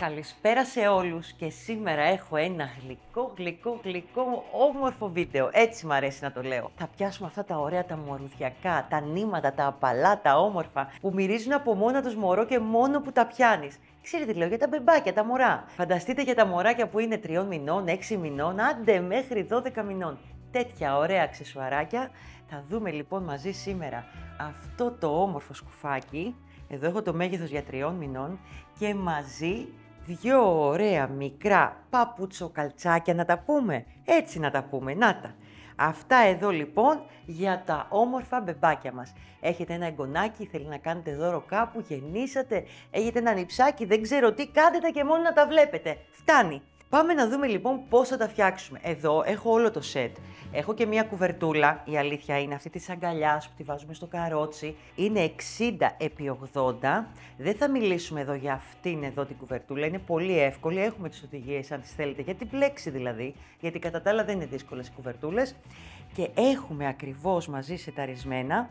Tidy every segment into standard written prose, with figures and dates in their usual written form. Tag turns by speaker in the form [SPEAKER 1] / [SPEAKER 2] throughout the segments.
[SPEAKER 1] Καλησπέρα σε όλους και σήμερα έχω ένα γλυκό, όμορφο βίντεο. Έτσι μ' αρέσει να το λέω. Θα πιάσουμε αυτά τα ωραία, τα μορουδιακά, τα νήματα, τα απαλά, τα όμορφα, που μυρίζουν από μόνα τους μωρό και μόνο που τα πιάνεις. Ξέρετε τι λέω, για τα μπεμπάκια, τα μωρά. Φανταστείτε για τα μωράκια που είναι 3 μηνών, 6 μηνών, άντε μέχρι 12 μηνών. Τέτοια ωραία αξεσουαράκια. Θα δούμε λοιπόν μαζί σήμερα αυτό το όμορφο σκουφάκι. Εδώ έχω το μέγεθος για 3 μηνών και μαζί δύο ωραία μικρά παπουτσοκαλτσάκια να τα πούμε. Έτσι να τα πούμε, να τα. Αυτά εδώ λοιπόν για τα όμορφα μπεμπάκια μας. Έχετε ένα εγγονάκι, θέλει να κάνετε δώρο κάπου, γεννήσατε, έχετε ένα νηψάκι, δεν ξέρω τι, κάντε τα και μόνο να τα βλέπετε. Φτάνει. Πάμε να δούμε λοιπόν πώς θα τα φτιάξουμε. Εδώ έχω όλο το σετ. Έχω και μια κουβερτούλα, η αλήθεια είναι αυτή της αγκαλιάς που τη βάζουμε στο καρότσι. Είναι 60 επί 80. Δεν θα μιλήσουμε εδώ για αυτήν εδώ την κουβερτούλα, είναι πολύ εύκολη. Έχουμε τις οδηγίες αν τις θέλετε, για την πλέξη δηλαδή, γιατί κατά τα άλλα δεν είναι δύσκολες οι κουβερτούλες. Και έχουμε ακριβώς μαζί σεταρισμένα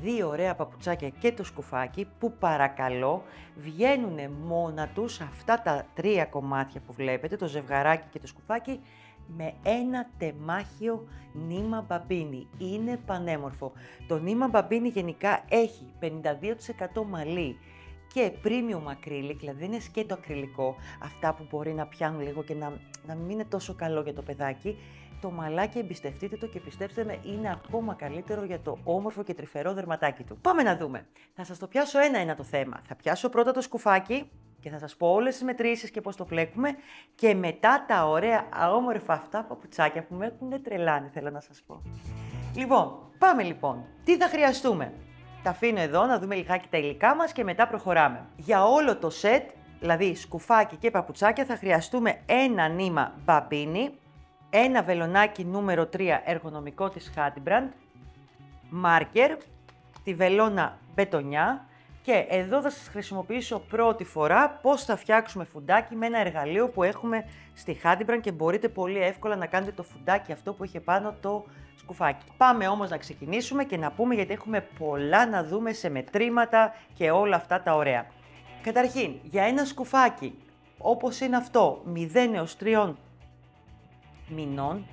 [SPEAKER 1] δύο ωραία παπουτσάκια και το σκουφάκι που παρακαλώ βγαίνουν μόνα τους αυτά τα τρία κομμάτια που βλέπετε, το ζευγαράκι και το σκουφάκι, με ένα τεμάχιο νήμα μπαμπίνι. Είναι πανέμορφο. Το νήμα μπαμπίνι γενικά έχει 52% μαλλί και premium acrylic, δηλαδή δεν είναι σκέτο ακριλικό, αυτά που μπορεί να πιάνουν λίγο και να μην είναι τόσο καλό για το παιδάκι. Το μαλάκι εμπιστευτείτε το και πιστέψτε με, είναι ακόμα καλύτερο για το όμορφο και τρυφερό δερματάκι του. Πάμε να δούμε. Θα σας το πιάσω ένα-ένα το θέμα. Θα πιάσω πρώτα το σκουφάκι και θα σας πω όλες τις μετρήσεις και πώς το πλέκουμε και μετά τα ωραία αόμορφα αυτά παπουτσάκια που με έχουν τρελάνει, θέλω να σας πω. Λοιπόν, πάμε λοιπόν. Τι θα χρειαστούμε? Τα αφήνω εδώ να δούμε λιγάκι τα υλικά μας και μετά προχωράμε. Για όλο το σετ, δηλαδή σκουφάκι και παπουτσάκια, θα χρειαστούμε ένα νήμα μπαμπίνι, ένα βελονάκι νούμερο 3 εργονομικό της Hadbrand, μάρκερ, τη βελόνα μπετονιά και εδώ θα σας χρησιμοποιήσω πρώτη φορά πώς θα φτιάξουμε φουντάκι με ένα εργαλείο που έχουμε στη Hadbrand και μπορείτε πολύ εύκολα να κάνετε το φουντάκι αυτό που είχε πάνω το σκουφάκι. Πάμε όμως να ξεκινήσουμε και να πούμε, γιατί έχουμε πολλά να δούμε σε μετρήματα και όλα αυτά τα ωραία. Καταρχήν, για ένα σκουφάκι όπως είναι αυτό, 0 έως 3 μηνών,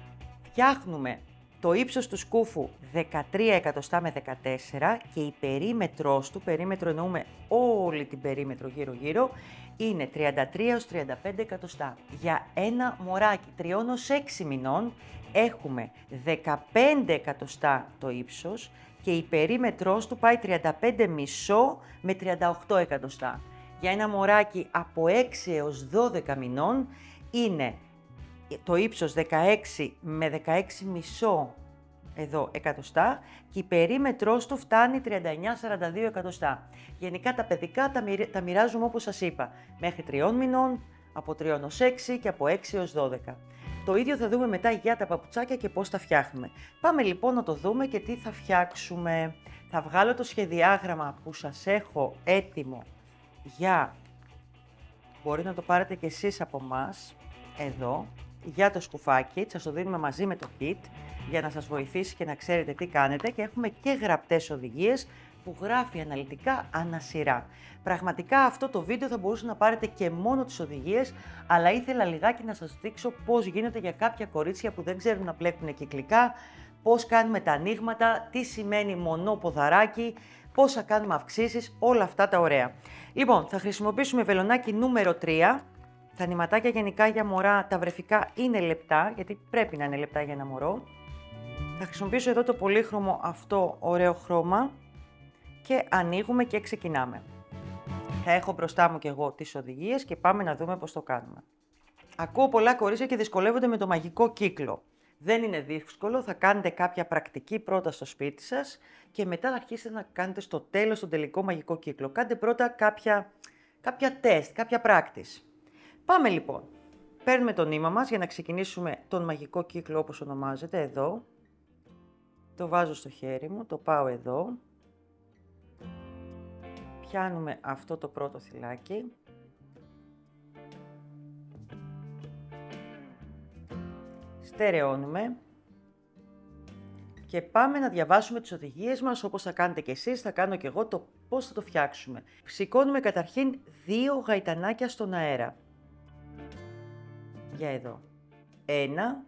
[SPEAKER 1] φτιάχνουμε το ύψος του σκούφου 13 εκατοστά με 14 και η περίμετρος του, περίμετρο εννοούμε όλη την περίμετρο γύρω-γύρω, είναι 33 έως 35 εκατοστά. Για ένα μωράκι 3 έως 6 μηνών έχουμε 15 εκατοστά το ύψος και η περίμετρος του πάει 35 μισό με 38 εκατοστά. Για ένα μωράκι από 6 έως 12 μηνών είναι το ύψος 16 με 16 μισό εδώ εκατοστά και η περίμετρος του φτάνει 39-42 εκατοστά. Γενικά τα παιδικά τα μοιράζουμε όπως σας είπα, μέχρι 3 μηνών, από 3 έως 6 και από 6 έως 12. Το ίδιο θα δούμε μετά για τα παπουτσάκια και πώς τα φτιάχνουμε. Πάμε λοιπόν να το δούμε και τι θα φτιάξουμε. Θα βγάλω το σχεδιάγραμμα που σας έχω έτοιμο μπορείτε να το πάρετε και εσείς από μας, εδώ, για το σκουφάκι, σας το δίνουμε μαζί με το kit για να σας βοηθήσει και να ξέρετε τι κάνετε και έχουμε και γραπτές οδηγίες που γράφει αναλυτικά ανασειρά. Πραγματικά αυτό το βίντεο θα μπορούσε να πάρετε και μόνο τις οδηγίες, αλλά ήθελα λιγάκι να σας δείξω πώς γίνεται για κάποια κορίτσια που δεν ξέρουν να πλέκουν κυκλικά, πώς κάνουμε τα ανοίγματα, τι σημαίνει μονό ποδαράκι, πώς θα κάνουμε αυξήσεις, όλα αυτά τα ωραία. Λοιπόν, θα χρησιμοποιήσουμε βελονάκι νούμερο 3. Τα νηματάκια γενικά για μωρά, τα βρεφικά είναι λεπτά, γιατί πρέπει να είναι λεπτά για ένα μωρό. Θα χρησιμοποιήσω εδώ το πολύχρωμο αυτό ωραίο χρώμα και ανοίγουμε και ξεκινάμε. Θα έχω μπροστά μου και εγώ τις οδηγίες και πάμε να δούμε πώς το κάνουμε. Ακούω πολλά κορίτσια και δυσκολεύονται με το μαγικό κύκλο. Δεν είναι δύσκολο, θα κάνετε κάποια πρακτική πρώτα στο σπίτι σας και μετά θα αρχίσετε να κάνετε στο τέλος τον τελικό μαγικό κύκλο. Κάντε πρώτα κάποια τεστ, κάποια practice. Πάμε λοιπόν. Παίρνουμε το νήμα μας για να ξεκινήσουμε τον μαγικό κύκλο όπως ονομάζεται, εδώ. Το βάζω στο χέρι μου, το πάω εδώ. Πιάνουμε αυτό το πρώτο θυλάκι. Στερεώνουμε. Και πάμε να διαβάσουμε τις οδηγίες μας, όπως θα κάνετε και εσείς, θα κάνω και εγώ το πώς θα το φτιάξουμε. Σηκώνουμε καταρχήν 2 γαϊτανάκια στον αέρα. ποδαράκια εδώ. 1,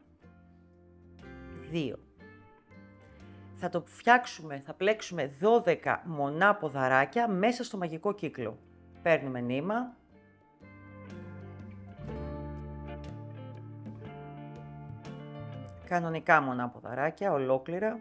[SPEAKER 1] 2. Θα το φτιάξουμε, θα πλέξουμε 12 μονά ποδαράκια μέσα στο μαγικό κύκλο. Παίρνουμε νήμα. Κανονικά μονά ποδαράκια, ολόκληρα.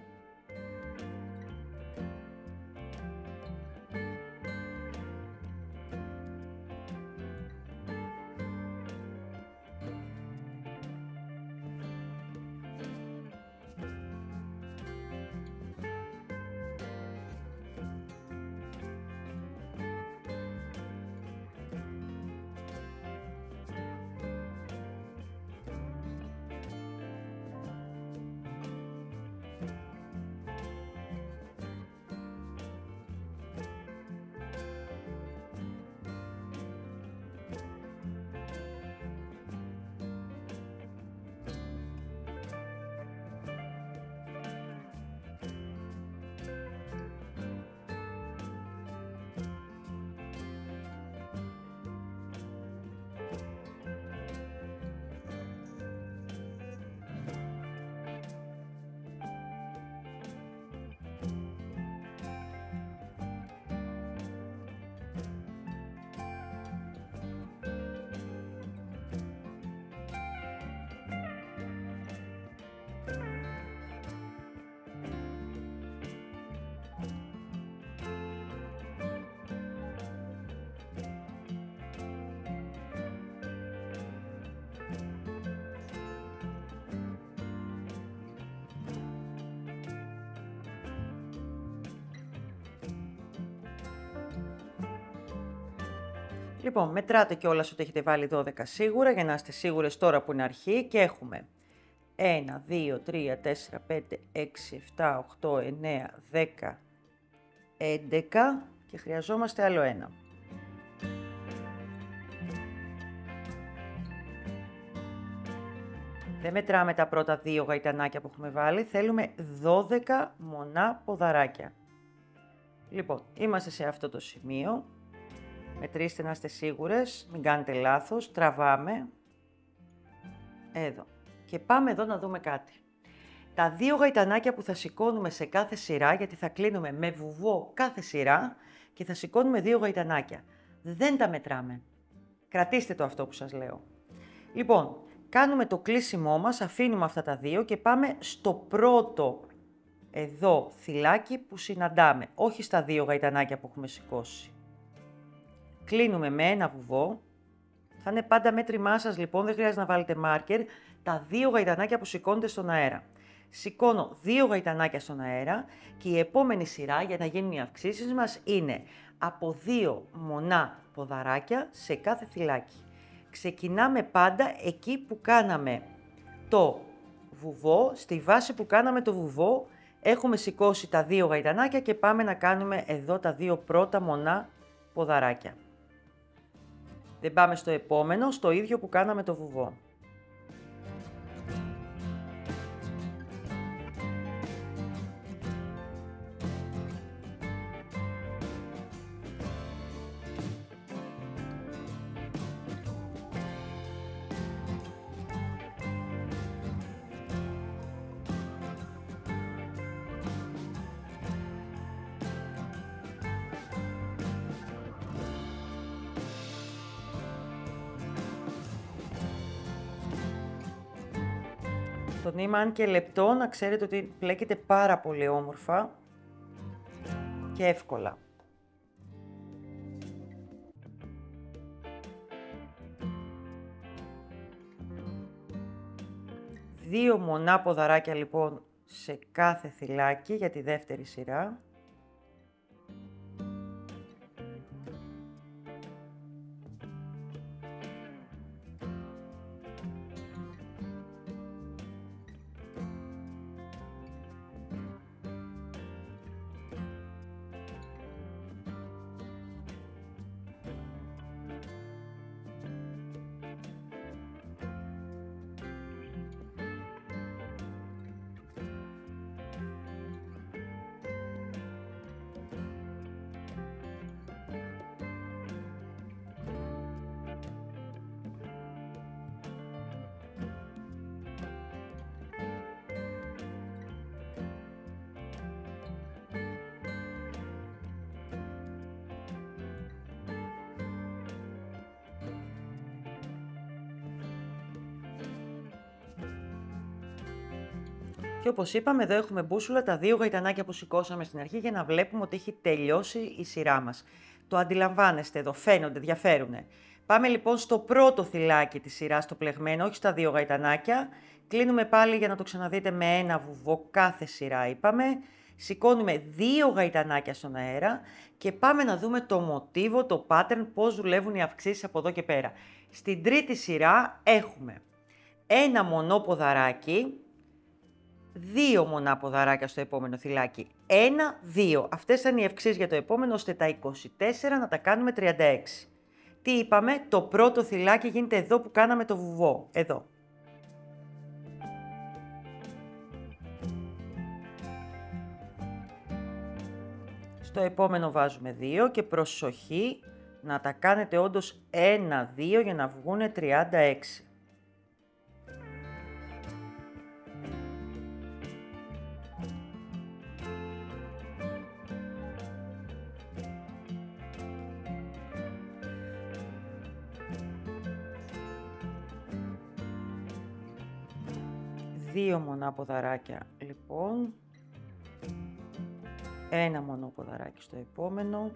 [SPEAKER 1] Λοιπόν, μετράτε κιόλας ότι έχετε βάλει 12 σίγουρα, για να είστε σίγουρες τώρα που είναι αρχή. Και έχουμε 1, 2, 3, 4, 5, 6, 7, 8, 9, 10, 11 και χρειαζόμαστε άλλο ένα. Δεν μετράμε τα πρώτα 2 γαϊτανάκια που έχουμε βάλει, θέλουμε 12 μονά ποδαράκια. Λοιπόν, είμαστε σε αυτό το σημείο. Μετρήστε να είστε σίγουρες, μην κάνετε λάθος, τραβάμε, εδώ. Και πάμε εδώ να δούμε κάτι. Τα 2 γαϊτανάκια που θα σηκώνουμε σε κάθε σειρά, γιατί θα κλείνουμε με βουβό κάθε σειρά και θα σηκώνουμε 2 γαϊτανάκια. Δεν τα μετράμε. Κρατήστε το αυτό που σας λέω. Λοιπόν, κάνουμε το κλείσιμό μας, αφήνουμε αυτά τα 2 και πάμε στο πρώτο εδώ θυλάκι που συναντάμε, όχι στα 2 γαϊτανάκια που έχουμε σηκώσει. Κλείνουμε με ένα βουβό, θα είναι πάντα μέτρημά σας λοιπόν, δεν χρειάζεται να βάλετε μάρκερ, τα 2 γαϊτανάκια που σηκώνετε στον αέρα. Σηκώνω 2 γαϊτανάκια στον αέρα και η επόμενη σειρά για να γίνουν οι αυξήσεις μας είναι από 2 μονά ποδαράκια σε κάθε θυλάκι. Ξεκινάμε πάντα εκεί που κάναμε το βουβό, στη βάση που κάναμε το βουβό έχουμε σηκώσει τα 2 γαϊτανάκια και πάμε να κάνουμε εδώ τα 2 πρώτα μονά ποδαράκια. Δεν πάμε στο επόμενο, στο ίδιο που κάναμε το βουβό. Το νήμα, αν και λεπτό, να ξέρετε ότι πλέκεται πάρα πολύ όμορφα και εύκολα. Δύο μονά ποδαράκια λοιπόν σε κάθε θυλάκι για τη δεύτερη σειρά. Και όπως είπαμε, εδώ έχουμε μπούσουλα τα 2 γαϊτανάκια που σηκώσαμε στην αρχή για να βλέπουμε ότι έχει τελειώσει η σειρά μας. Το αντιλαμβάνεστε εδώ, φαίνονται, διαφέρουν. Πάμε λοιπόν στο πρώτο θυλάκι της σειράς, το πλεγμένο, όχι στα 2 γαϊτανάκια. Κλείνουμε πάλι για να το ξαναδείτε με ένα βουβό κάθε σειρά, είπαμε. Σηκώνουμε 2 γαϊτανάκια στον αέρα και πάμε να δούμε το μοτίβο, το pattern, πώς δουλεύουν οι αυξήσεις από εδώ και πέρα. Στην τρίτη σειρά έχουμε ένα μονό ποδαράκι, 2 μονά ποδαράκια στο επόμενο θυλάκι. 1, 2. Αυτές ήταν οι αυξήσεις για το επόμενο, ώστε τα 24 να τα κάνουμε 36. Τι είπαμε, το πρώτο θυλάκι γίνεται εδώ που κάναμε το βουβό, εδώ. Στο επόμενο βάζουμε 2 και προσοχή να τα κάνετε όντως 1-2 για να βγούνε 36. Δύο μονά ποδαράκια λοιπόν. Ένα μονό ποδαράκι στο επόμενο.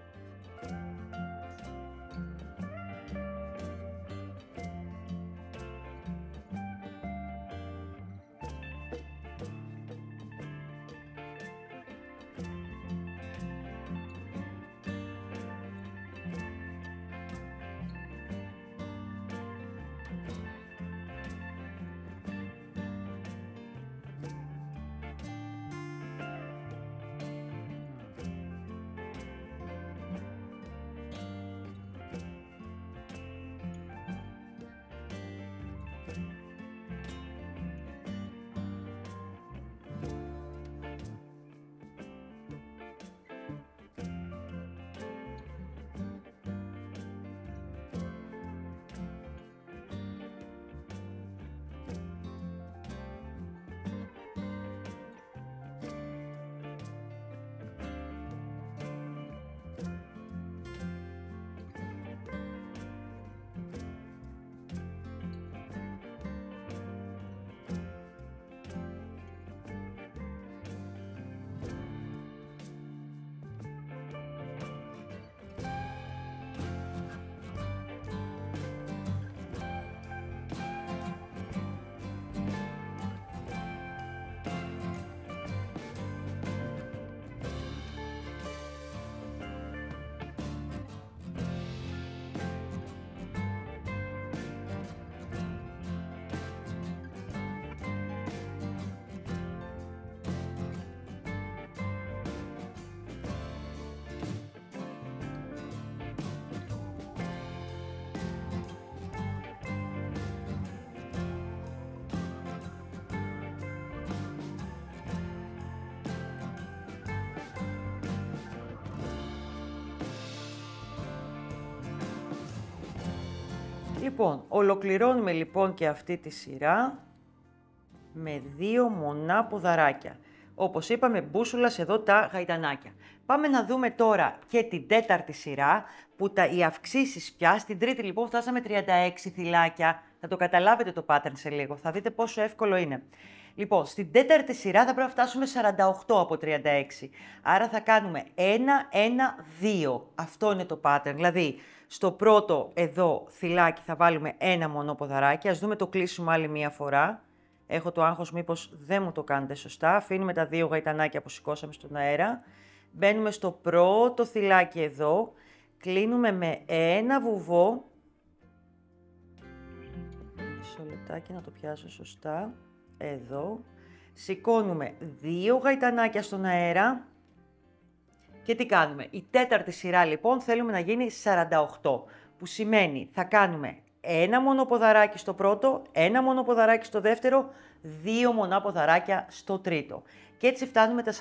[SPEAKER 1] Λοιπόν, ολοκληρώνουμε λοιπόν και αυτή τη σειρά με 2 μονά ποδαράκια. Όπως είπαμε, μπούσουλας εδώ τα γαϊτανάκια. Πάμε να δούμε τώρα και την τέταρτη σειρά, που οι αυξήσεις πια, στην τρίτη λοιπόν φτάσαμε 36 θυλάκια. Θα το καταλάβετε το pattern σε λίγο, θα δείτε πόσο εύκολο είναι. Λοιπόν, στην τέταρτη σειρά θα πρέπει να φτάσουμε 48 από 36. Άρα θα κάνουμε 1, 1, 2. Αυτό είναι το pattern. Δηλαδή, στο πρώτο εδώ θυλάκι θα βάλουμε ένα μονό ποδαράκι. Ας δούμε το κλείσιμο άλλη μία φορά. Έχω το άγχος μήπως δεν μου το κάνετε σωστά. Αφήνουμε τα 2 γαϊτανάκια που σηκώσαμε στον αέρα. Μπαίνουμε στο πρώτο θυλάκι εδώ. Κλείνουμε με ένα βουβό. Μισό λεπτάκι να το πιάσω σωστά. Εδώ. Σηκώνουμε 2 γαϊτανάκια στον αέρα. Και τι κάνουμε. Η τέταρτη σειρά λοιπόν θέλουμε να γίνει 48. Που σημαίνει θα κάνουμε ένα μονό ποδαράκι στο πρώτο, ένα μονό ποδαράκι στο δεύτερο, 2 μονά ποδαράκια στο τρίτο. Και έτσι φτάνουμε τα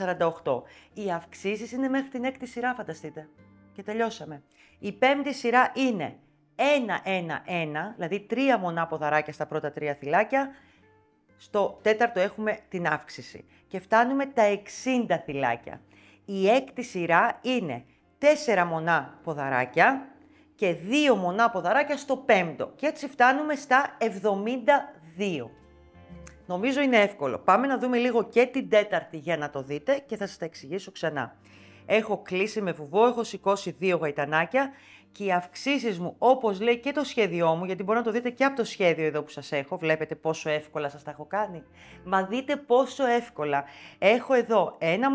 [SPEAKER 1] 48. Οι αυξήσεις είναι μέχρι την έκτη σειρά, φανταστείτε. Και τελειώσαμε. Η πέμπτη σειρά είναι 1, 1, 1, δηλαδή 3 μονά ποδαράκια στα πρώτα 3 θυλάκια. Στο τέταρτο έχουμε την αύξηση. Και φτάνουμε τα 60 θυλάκια. Η έκτη σειρά είναι 4 μονά ποδαράκια και 2 μονά ποδαράκια στο πέμπτο. Και έτσι φτάνουμε στα 72. Νομίζω είναι εύκολο. Πάμε να δούμε λίγο και την τέταρτη για να το δείτε και θα σας τα εξηγήσω ξανά. Έχω κλείσει με βουβό, έχω σηκώσει 2 γαϊτανάκια και οι αυξήσεις μου, όπως λέει και το σχέδιό μου, γιατί μπορείτε να το δείτε και από το σχέδιο εδώ που σας έχω, βλέπετε πόσο εύκολα σας τα έχω κάνει. Μα δείτε πόσο εύκολα. Έχω εδώ ένα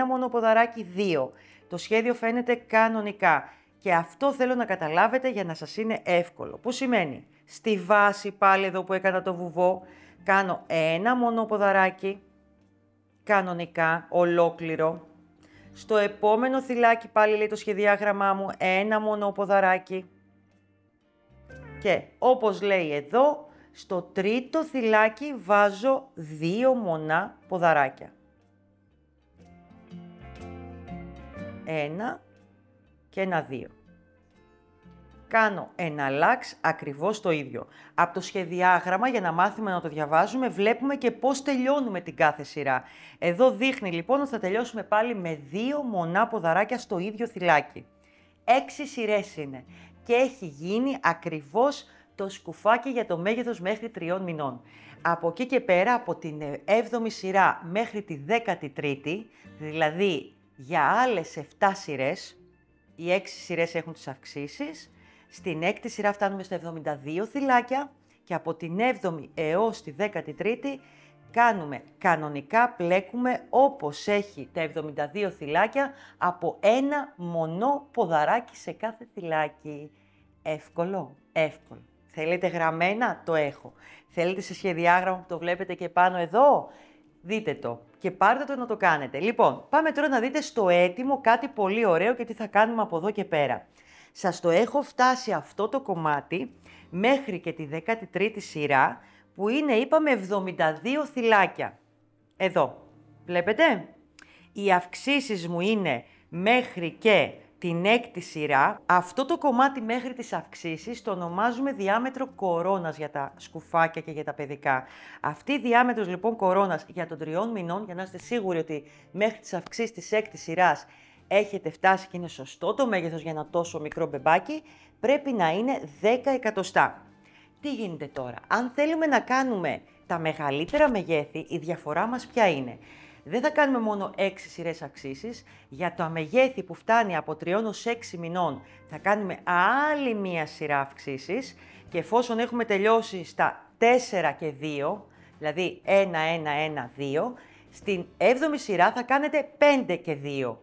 [SPEAKER 1] μονοποδαράκι, 2. Το σχέδιο φαίνεται κανονικά και αυτό θέλω να καταλάβετε για να σας είναι εύκολο. Που σημαίνει, στη βάση πάλι εδώ που έκανα το βουβό, κάνω ένα μονοποδαράκι, κανονικά, ολόκληρο. Στο επόμενο θυλάκι πάλι λέει το σχεδιάγραμμά μου ένα μονοποδαράκι. Και όπως λέει εδώ, στο τρίτο θυλάκι βάζω 2 μονά ποδαράκια. Ένα και ένα 2. Κάνω εναλλάξ ακριβώς το ίδιο. Από το σχεδιάγραμμα, για να μάθουμε να το διαβάζουμε, βλέπουμε και πώς τελειώνουμε την κάθε σειρά. Εδώ δείχνει λοιπόν ότι θα τελειώσουμε πάλι με 2 μονά ποδαράκια στο ίδιο θυλάκι. 6 σειρές είναι και έχει γίνει ακριβώς το σκουφάκι για το μέγεθος μέχρι 3 μηνών. Από εκεί και πέρα, από την 7η σειρά μέχρι τη 13η, δηλαδή για άλλες 7 σειρές, οι 6 σειρές έχουν τις αυξήσεις. Στην 6η σειρά φτάνουμε στα 72 θυλάκια και από την 7η έως τη 13η κάνουμε κανονικά, πλέκουμε όπως έχει τα 72 θυλάκια από ένα μονό ποδαράκι σε κάθε θυλάκι. Εύκολο, εύκολο. Θέλετε γραμμένα, το έχω. Θέλετε σε σχεδιάγραμμα που το βλέπετε και πάνω εδώ, δείτε το και πάρτε το να το κάνετε. Λοιπόν, πάμε τώρα να δείτε στο έτοιμο κάτι πολύ ωραίο και τι θα κάνουμε από εδώ και πέρα. Σας το έχω φτάσει αυτό το κομμάτι μέχρι και τη 13η σειρά που είναι, είπαμε, 72 θυλάκια. Εδώ, βλέπετε. Οι αυξήσεις μου είναι μέχρι και την 6η σειρά. Αυτό το κομμάτι μέχρι τις αυξήσεις το ονομάζουμε διάμετρο κορώνας για τα σκουφάκια και για τα παιδικά. Αυτή η διάμετρος λοιπόν κορώνας για των 3 μηνών, για να είστε σίγουροι ότι μέχρι τις αυξήσεις της 6ης σειράς έχετε φτάσει και είναι σωστό το μέγεθος για ένα τόσο μικρό μπεμπάκι, πρέπει να είναι 10 εκατοστά. Τι γίνεται τώρα? Αν θέλουμε να κάνουμε τα μεγαλύτερα μεγέθη, η διαφορά μας ποια είναι? Δεν θα κάνουμε μόνο 6 σειρές αυξήσεις, για το μεγέθη που φτάνει από 3 έως 6 μηνών θα κάνουμε άλλη μία σειρά αυξήσεις και εφόσον έχουμε τελειώσει στα 4 και 2, δηλαδή 1, 1, 1, 2, στην 7η σειρά θα κάνετε 5 και 2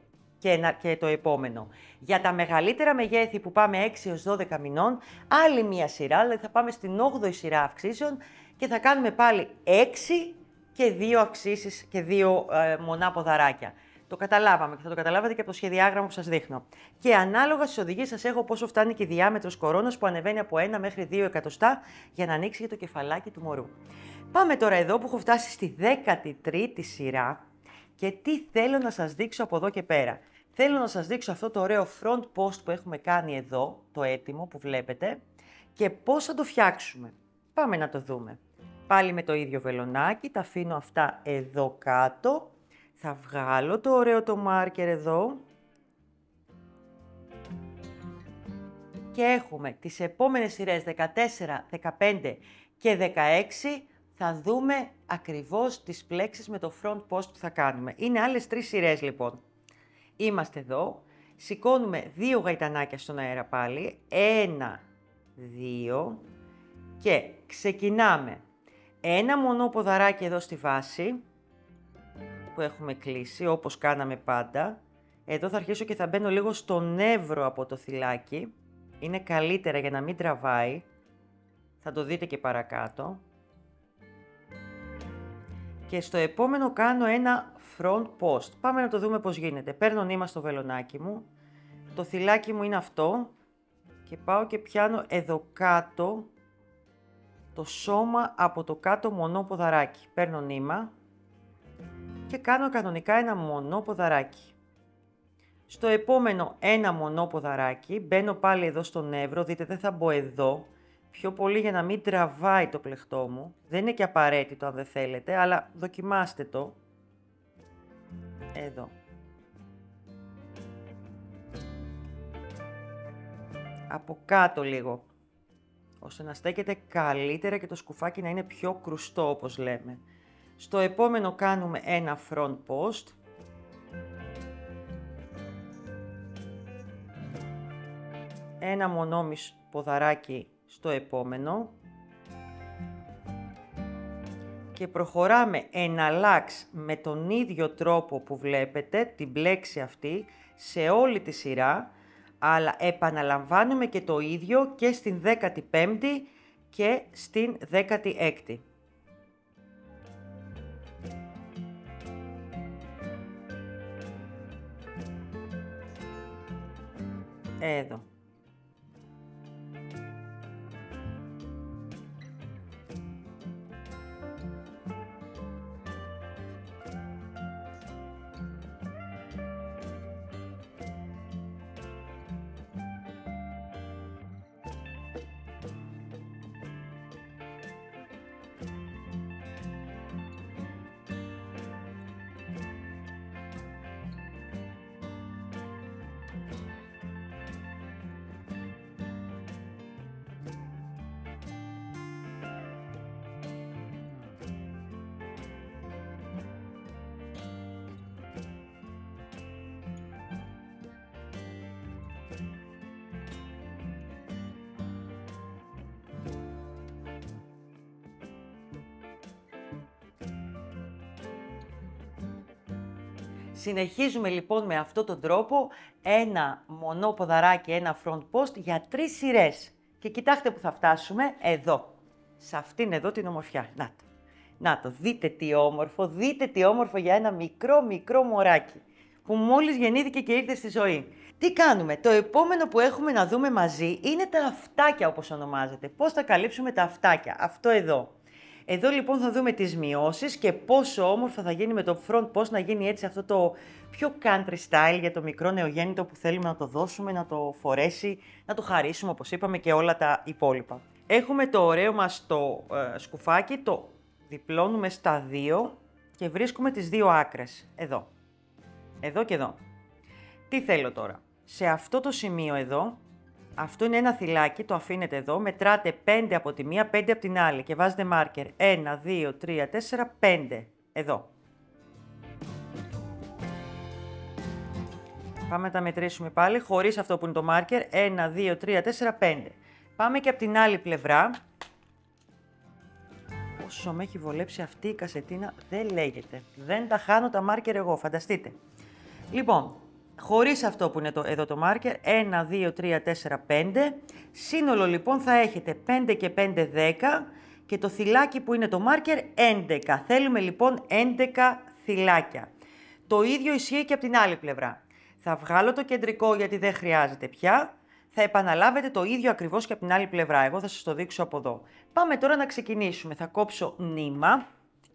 [SPEAKER 1] και το επόμενο. Για τα μεγαλύτερα μεγέθη που πάμε 6 έως 12 μηνών, άλλη μία σειρά, δηλαδή θα πάμε στην 8η σειρά αυξήσεων και θα κάνουμε πάλι 6 και 2 αυξήσεις και 2 μονά ποδαράκια. Το καταλάβαμε και θα το καταλάβατε και από το σχεδιάγραμμα που σας δείχνω. Και ανάλογα στις οδηγίες σας έχω πόσο φτάνει και η διάμετρος κορώνας που ανεβαίνει από 1 μέχρι 2 εκατοστά για να ανοίξει και το κεφαλάκι του μωρού. Πάμε τώρα εδώ που έχω φτάσει στη 13η σειρά και τι θέλω να σας δείξω από εδώ και πέρα. Θέλω να σας δείξω αυτό το ωραίο front post που έχουμε κάνει εδώ, το έτοιμο που βλέπετε και πώς θα το φτιάξουμε. Πάμε να το δούμε. Πάλι με το ίδιο βελονάκι, τα αφήνω αυτά εδώ κάτω. Θα βγάλω το ωραίο το μάρκερ εδώ. Και έχουμε τις επόμενες σειρές 14, 15 και 16. Θα δούμε ακριβώς τις πλέξεις με το front post που θα κάνουμε. Είναι άλλες 3 σειρές λοιπόν. Είμαστε εδώ. Σηκώνουμε 2 γαϊτανάκια στον αέρα πάλι. 1, 2 και ξεκινάμε. Ένα μονό ποδαράκι εδώ στη βάση που έχουμε κλείσει όπως κάναμε πάντα. Εδώ θα αρχίσω και θα μπαίνω λίγο στο νεύρο από το θυλάκι. Είναι καλύτερα για να μην τραβάει. Θα το δείτε και παρακάτω. Και στο επόμενο κάνω ένα front post. Πάμε να το δούμε πώς γίνεται. Παίρνω νήμα στο βελονάκι μου. Το θυλάκι μου είναι αυτό. Και πάω και πιάνω εδώ κάτω το σώμα από το κάτω μονό ποδαράκι. Παίρνω νήμα και κάνω κανονικά ένα μονό ποδαράκι. Στο επόμενο ένα μονό ποδαράκι, μπαίνω πάλι εδώ στο νεύρο, δείτε δεν θα μπω εδώ, πιο πολύ για να μην τραβάει το πλεκτό μου. Δεν είναι και απαραίτητο αν δεν θέλετε, αλλά δοκιμάστε το. Εδώ. Από κάτω λίγο. ώστε να στέκεται καλύτερα και το σκουφάκι να είναι πιο κρουστό, όπως λέμε. Στο επόμενο κάνουμε ένα front post. Ένα μονόμισο ποδαράκι στο επόμενο. Και προχωράμε εναλλάξ με τον ίδιο τρόπο που βλέπετε, την πλέξη αυτή, σε όλη τη σειρά, αλλά επαναλαμβάνουμε και το ίδιο και στην 15η και στην 16η. Εδώ. Συνεχίζουμε λοιπόν με αυτόν τον τρόπο, ένα μονό ποδαράκι, ένα front post για 3 σειρές. Και κοιτάξτε που θα φτάσουμε, εδώ, σε αυτήν εδώ την ομορφιά. Να το, δείτε τι όμορφο για ένα μικρό μωράκι, που μόλις γεννήθηκε και ήρθε στη ζωή. Τι κάνουμε, το επόμενο που έχουμε να δούμε μαζί είναι τα αυτάκια, όπως ονομάζεται. Πώς θα καλύψουμε τα αυτάκια, αυτό εδώ. Εδώ λοιπόν θα δούμε τις μειώσεις και πόσο όμορφα θα γίνει με το front post, να γίνει έτσι αυτό το πιο country style για το μικρό νεογέννητο που θέλουμε να το δώσουμε, να το φορέσει, να το χαρίσουμε όπως είπαμε και όλα τα υπόλοιπα. Έχουμε το ωραίο μας το σκουφάκι, το διπλώνουμε στα 2 και βρίσκουμε τις 2 άκρες, εδώ. Εδώ και εδώ. Τι θέλω τώρα, σε αυτό το σημείο εδώ, αυτό είναι ένα θυλάκι, το αφήνετε εδώ, μετράτε 5 από τη μία, 5 από την άλλη και βάζετε μάρκερ 1, 2, 3, 4, 5, εδώ. Πάμε να τα μετρήσουμε πάλι, χωρίς αυτό που είναι το μάρκερ, 1, 2, 3, 4, 5. Πάμε και από την άλλη πλευρά. Όσο με έχει βολέψει αυτή η κασετίνα, δεν λέγεται. Δεν τα χάνω τα μάρκερ εγώ, φανταστείτε. Λοιπόν, χωρίς αυτό που είναι εδώ το μάρκερ, 1, 2, 3, 4, 5. Σύνολο λοιπόν θα έχετε 5 και 5, 10 και το θυλάκι που είναι το μάρκερ 11. Θέλουμε λοιπόν 11 θυλάκια. Το ίδιο ισχύει και από την άλλη πλευρά. Θα βγάλω το κεντρικό γιατί δεν χρειάζεται πια. Θα επαναλάβετε το ίδιο ακριβώς και από την άλλη πλευρά. Εγώ θα σας το δείξω από εδώ. Πάμε τώρα να ξεκινήσουμε. Θα κόψω νήμα.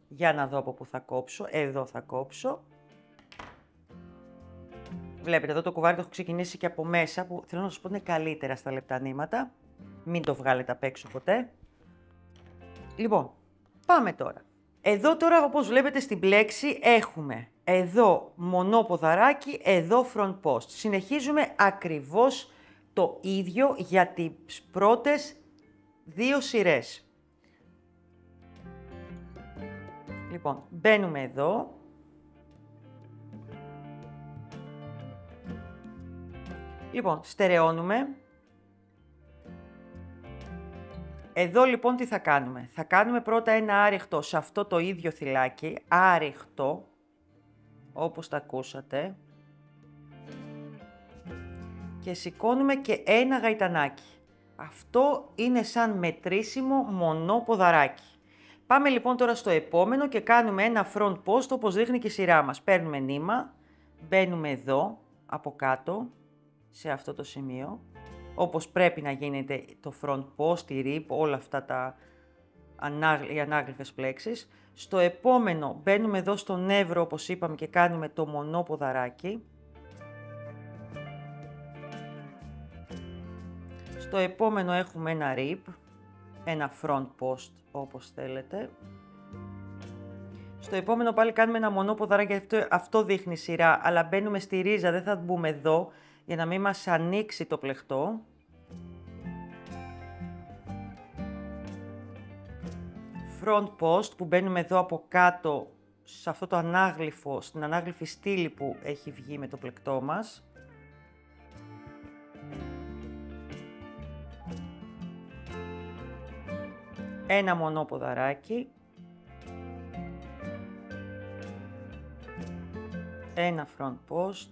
[SPEAKER 1] Για να δω από πού θα κόψω. Εδώ θα κόψω. Βλέπετε εδώ το κουβάρι το έχω ξεκινήσει και από μέσα που θέλω να σας πω είναι καλύτερα στα λεπτά νήματα. Μην το βγάλετε απ' έξω ποτέ. Λοιπόν, πάμε τώρα. Εδώ τώρα όπως βλέπετε στην πλέξη έχουμε εδώ μονό ποδαράκι, εδώ front post. Συνεχίζουμε ακριβώς το ίδιο για τις πρώτες 2 σειρές. Λοιπόν, μπαίνουμε εδώ. Λοιπόν, στερεώνουμε. Εδώ λοιπόν τι θα κάνουμε. Θα κάνουμε πρώτα ένα άριχτο σε αυτό το ίδιο θυλάκι. Άριχτο, όπως τα ακούσατε. Και σηκώνουμε και ένα γαϊτανάκι. Αυτό είναι σαν μετρήσιμο μονό ποδαράκι. Πάμε λοιπόν τώρα στο επόμενο και κάνουμε ένα front post όπως δείχνει και η σειρά μας. Παίρνουμε νήμα, μπαίνουμε εδώ από κάτω, σε αυτό το σημείο, όπως πρέπει να γίνεται το front post, η rib, όλα αυτά οι ανάγλυφες πλέξεις. Στο επόμενο μπαίνουμε εδώ στο νεύρο όπως είπαμε και κάνουμε το μονό ποδαράκι. Στο επόμενο έχουμε ένα rib, ένα front post όπως θέλετε. Στο επόμενο πάλι κάνουμε ένα μονό ποδαράκι, αυτό δείχνει σειρά, αλλά μπαίνουμε στη ρίζα, δεν θα μπούμε εδώ, για να μην μας ανοίξει το πλεκτό. front post που μπαίνουμε εδώ από κάτω σε αυτό το ανάγλυφο, στην ανάγλυφη στήλη που έχει βγει με το πλεκτό μας. Ένα μονό ποδαράκι. Ένα front post.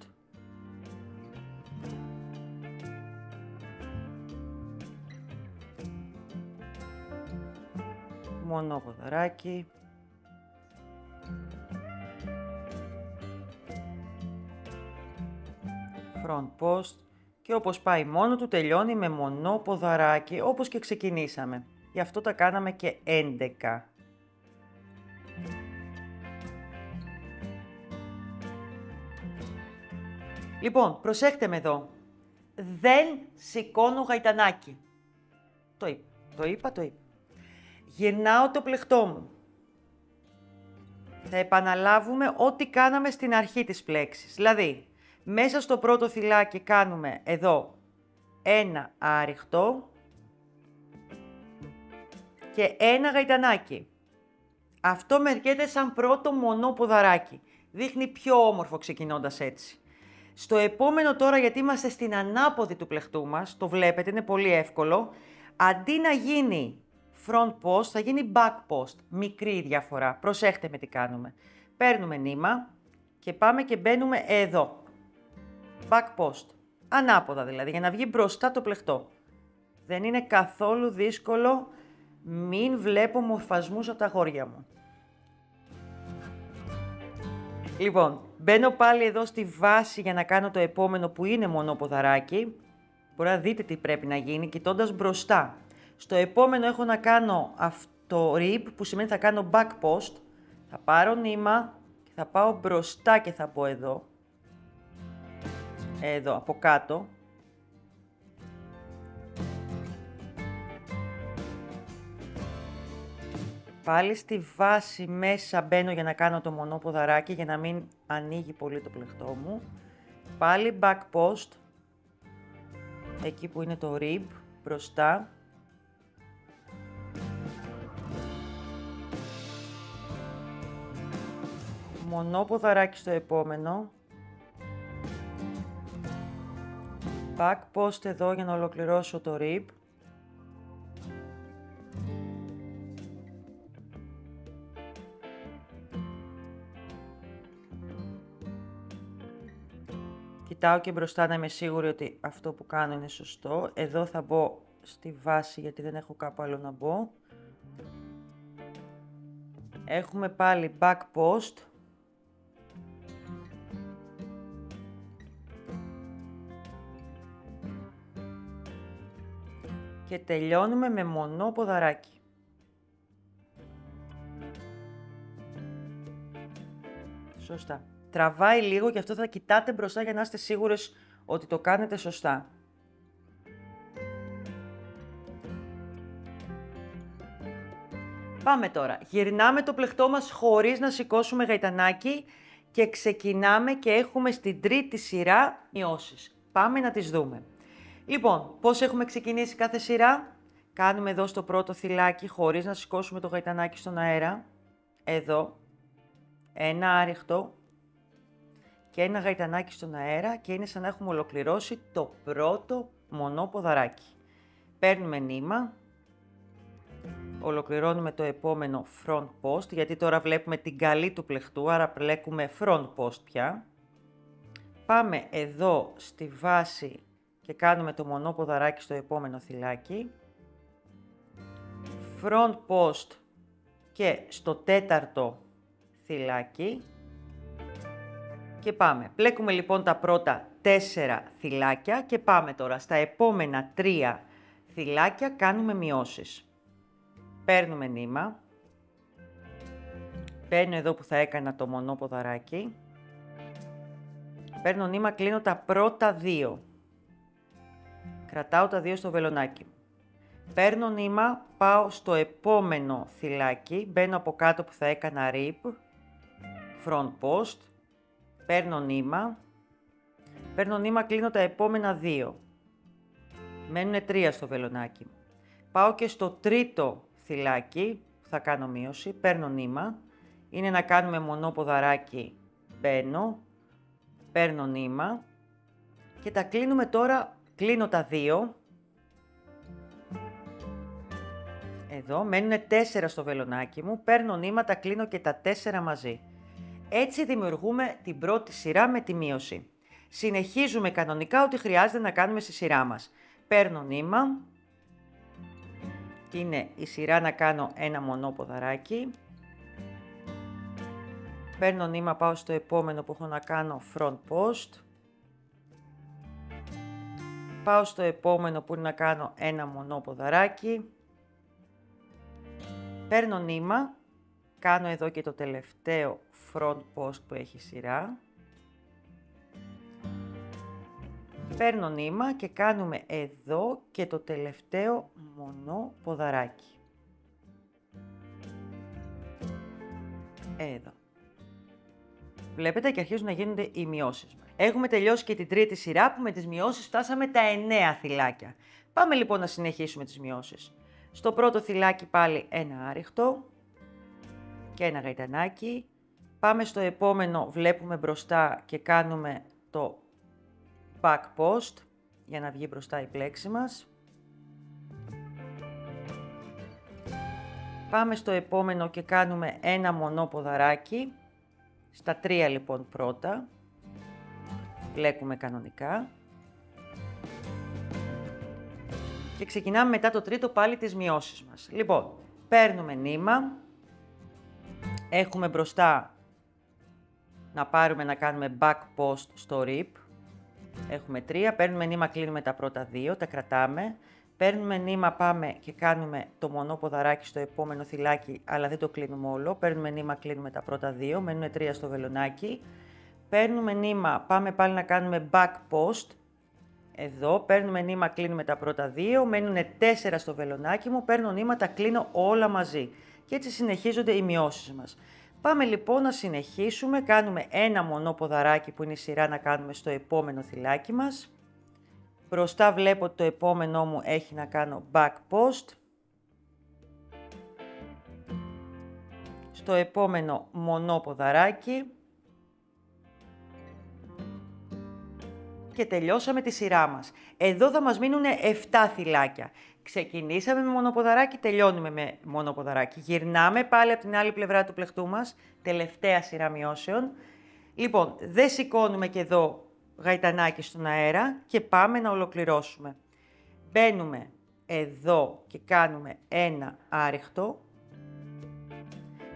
[SPEAKER 1] Μονό ποδαράκι. Front post. Και όπως πάει μόνο του τελειώνει με μονό ποδαράκι, όπως και ξεκινήσαμε. Γι' αυτό τα κάναμε και 11. Λοιπόν, προσέχτε με εδώ. Δεν σηκώνω γαϊτανάκι. Το είπα. Γυρνάω το πλεκτό μου. Θα επαναλάβουμε ό,τι κάναμε στην αρχή της πλέξης. Δηλαδή, μέσα στο πρώτο θυλάκι κάνουμε εδώ ένα άριχτο και ένα γαϊτανάκι. Αυτό μερκέται σαν πρώτο μονό ποδαράκι. Δείχνει πιο όμορφο ξεκινώντας έτσι. Στο επόμενο τώρα, γιατί είμαστε στην ανάποδη του πλεκτού μας, το βλέπετε, είναι πολύ εύκολο. Αντί να γίνει front post, θα γίνει back post. Μικρή διαφορά. Προσέχτε με τι κάνουμε. Παίρνουμε νήμα και πάμε και μπαίνουμε εδώ. Back post. Ανάποδα δηλαδή, για να βγει μπροστά το πλεκτό. Δεν είναι καθόλου δύσκολο. Μην βλέπω μορφασμούς από τα αγόρια μου. Λοιπόν, μπαίνω πάλι εδώ στη βάση για να κάνω το επόμενο που είναι μονό ποδαράκι. Μπορεί να δείτε τι πρέπει να γίνει κοιτώντας μπροστά. Στο επόμενο έχω να κάνω αυτό rib που σημαίνει θα κάνω back post. Θα πάρω νήμα και θα πάω μπροστά και θα πω εδώ. Εδώ από κάτω. Πάλι στη βάση μέσα μπαίνω για να κάνω το μονό ποδαράκι για να μην ανοίγει πολύ το πλεκτό μου. Πάλι back post. Εκεί που είναι το rib μπροστά. Μονό ποδαράκι στο επόμενο. Back post εδώ για να ολοκληρώσω το rib. Κοιτάω και μπροστά να είμαι σίγουρη ότι αυτό που κάνω είναι σωστό. Εδώ θα μπω στη βάση γιατί δεν έχω κάπου άλλο να μπω. Έχουμε πάλι back post. Και τελειώνουμε με μονό ποδαράκι. Σωστά. Τραβάει λίγο και αυτό θα κοιτάτε μπροστά για να είστε σίγουρες ότι το κάνετε σωστά. Πάμε τώρα. Γυρνάμε το πλεκτό μας χωρίς να σηκώσουμε γαϊτανάκι και ξεκινάμε και έχουμε στην τρίτη σειρά μειώσεις. Πάμε να τις δούμε. Λοιπόν, πώς έχουμε ξεκινήσει κάθε σειρά. Κάνουμε εδώ στο πρώτο θυλάκι χωρίς να σηκώσουμε το γαϊτανάκι στον αέρα. Εδώ. Ένα άριχτο. Και ένα γαϊτανάκι στον αέρα και είναι σαν να έχουμε ολοκληρώσει το πρώτο μονό ποδαράκι. Παίρνουμε νήμα. Ολοκληρώνουμε το επόμενο front post, γιατί τώρα βλέπουμε την καλή του πλεκτού, άρα πλέκουμε front post πια. Πάμε εδώ στη βάση και κάνουμε το μονό ποδαράκι στο επόμενο θυλάκι. Front post και στο τέταρτο θυλάκι. Και πάμε. Πλέκουμε λοιπόν τα πρώτα 4 θυλάκια και πάμε τώρα στα επόμενα 3 θυλάκια κάνουμε μειώσεις. Παίρνουμε νήμα. Παίρνω εδώ που θα έκανα το μονό ποδαράκι. Παίρνω νήμα, κλείνω τα πρώτα 2. Κρατάω τα 2 στο βελονάκι μου. Παίρνω νήμα, πάω στο επόμενο θυλάκι. Μπαίνω από κάτω που θα έκανα rib. Front post. Παίρνω νήμα, κλείνω τα επόμενα 2. Μένουν 3 στο βελονάκι μου. Πάω και στο τρίτο θυλάκι, θα κάνω μείωση, παίρνω νήμα, είναι να κάνουμε μονό ποδαράκι, μπαίνω, παίρνω νήμα και τα κλείνουμε τώρα, κλείνω τα 2, εδώ, μένουν 4 στο βελονάκι μου, παίρνω νήμα, τα κλείνω και τα 4 μαζί. Έτσι δημιουργούμε την πρώτη σειρά με τη μείωση. Συνεχίζουμε κανονικά ό,τι χρειάζεται να κάνουμε στη σειρά μας. Παίρνω νήμα, και είναι η σειρά να κάνω ένα μονό ποδαράκι. Παίρνω νήμα, πάω στο επόμενο που έχω να κάνω front post. Πάω στο επόμενο που είναι να κάνω ένα μονό ποδαράκι. Παίρνω νήμα, κάνω εδώ και το τελευταίο front post που έχει σειρά. Παίρνω νήμα και κάνουμε εδώ και το τελευταίο μονό ποδαράκι. Εδώ. Βλέπετε και αρχίζουν να γίνονται οι μειώσεις μας. Έχουμε τελειώσει και την τρίτη σειρά που με τις μειώσεις φτάσαμε τα 9 θυλάκια. Πάμε λοιπόν να συνεχίσουμε τις μειώσεις. Στο πρώτο θυλάκι πάλι ένα άριχτο και ένα γαϊτανάκι. Πάμε στο επόμενο, βλέπουμε μπροστά και κάνουμε το back post για να βγει μπροστά η πλέξη μας. Πάμε στο επόμενο και κάνουμε ένα μονό ποδαράκι. Στα 3 λοιπόν πρώτα. Πλέκουμε κανονικά. Και ξεκινάμε μετά το τρίτο πάλι τις μειώσεις μας. Λοιπόν, παίρνουμε νήμα. Έχουμε μπροστά να πάρουμε να κάνουμε back post στο rib. Έχουμε 3, παίρνουμε νήμα, κλείνουμε τα πρώτα 2, τα κρατάμε. Παίρνουμε νήμα, πάμε και κάνουμε το μονό ποδαράκι στο επόμενο θυλάκι, αλλά δεν το κλείνουμε όλο. Παίρνουμε νήμα, κλείνουμε τα πρώτα 2, μένουν 3 στο βελονάκι. Παίρνουμε νήμα, πάμε πάλι να κάνουμε back post. Εδώ, παίρνουμε νήμα, κλείνουμε τα πρώτα 2, μένουν 4 στο βελονάκι μου, παίρνω νήμα, τα κλείνω όλα μαζί. Και έτσι συνεχίζονται οι μειώσεις μας. Πάμε λοιπόν να συνεχίσουμε, κάνουμε ένα μονό ποδαράκι που είναι η σειρά να κάνουμε στο επόμενο θυλάκι μας. Μπροστά βλέπω ότι το επόμενό μου έχει να κάνω back post. Στο επόμενο μονό ποδαράκι. Και τελειώσαμε τη σειρά μας. Εδώ θα μας μείνουν 7 θυλάκια. Ξεκινήσαμε με μονοποδαράκι, τελειώνουμε με μονοποδαράκι. Γυρνάμε πάλι από την άλλη πλευρά του πλεκτού μας, τελευταία σειρά μειώσεων. Λοιπόν, δεν σηκώνουμε και εδώ γαϊτανάκι στον αέρα και πάμε να ολοκληρώσουμε. Μπαίνουμε εδώ και κάνουμε ένα άριχτο,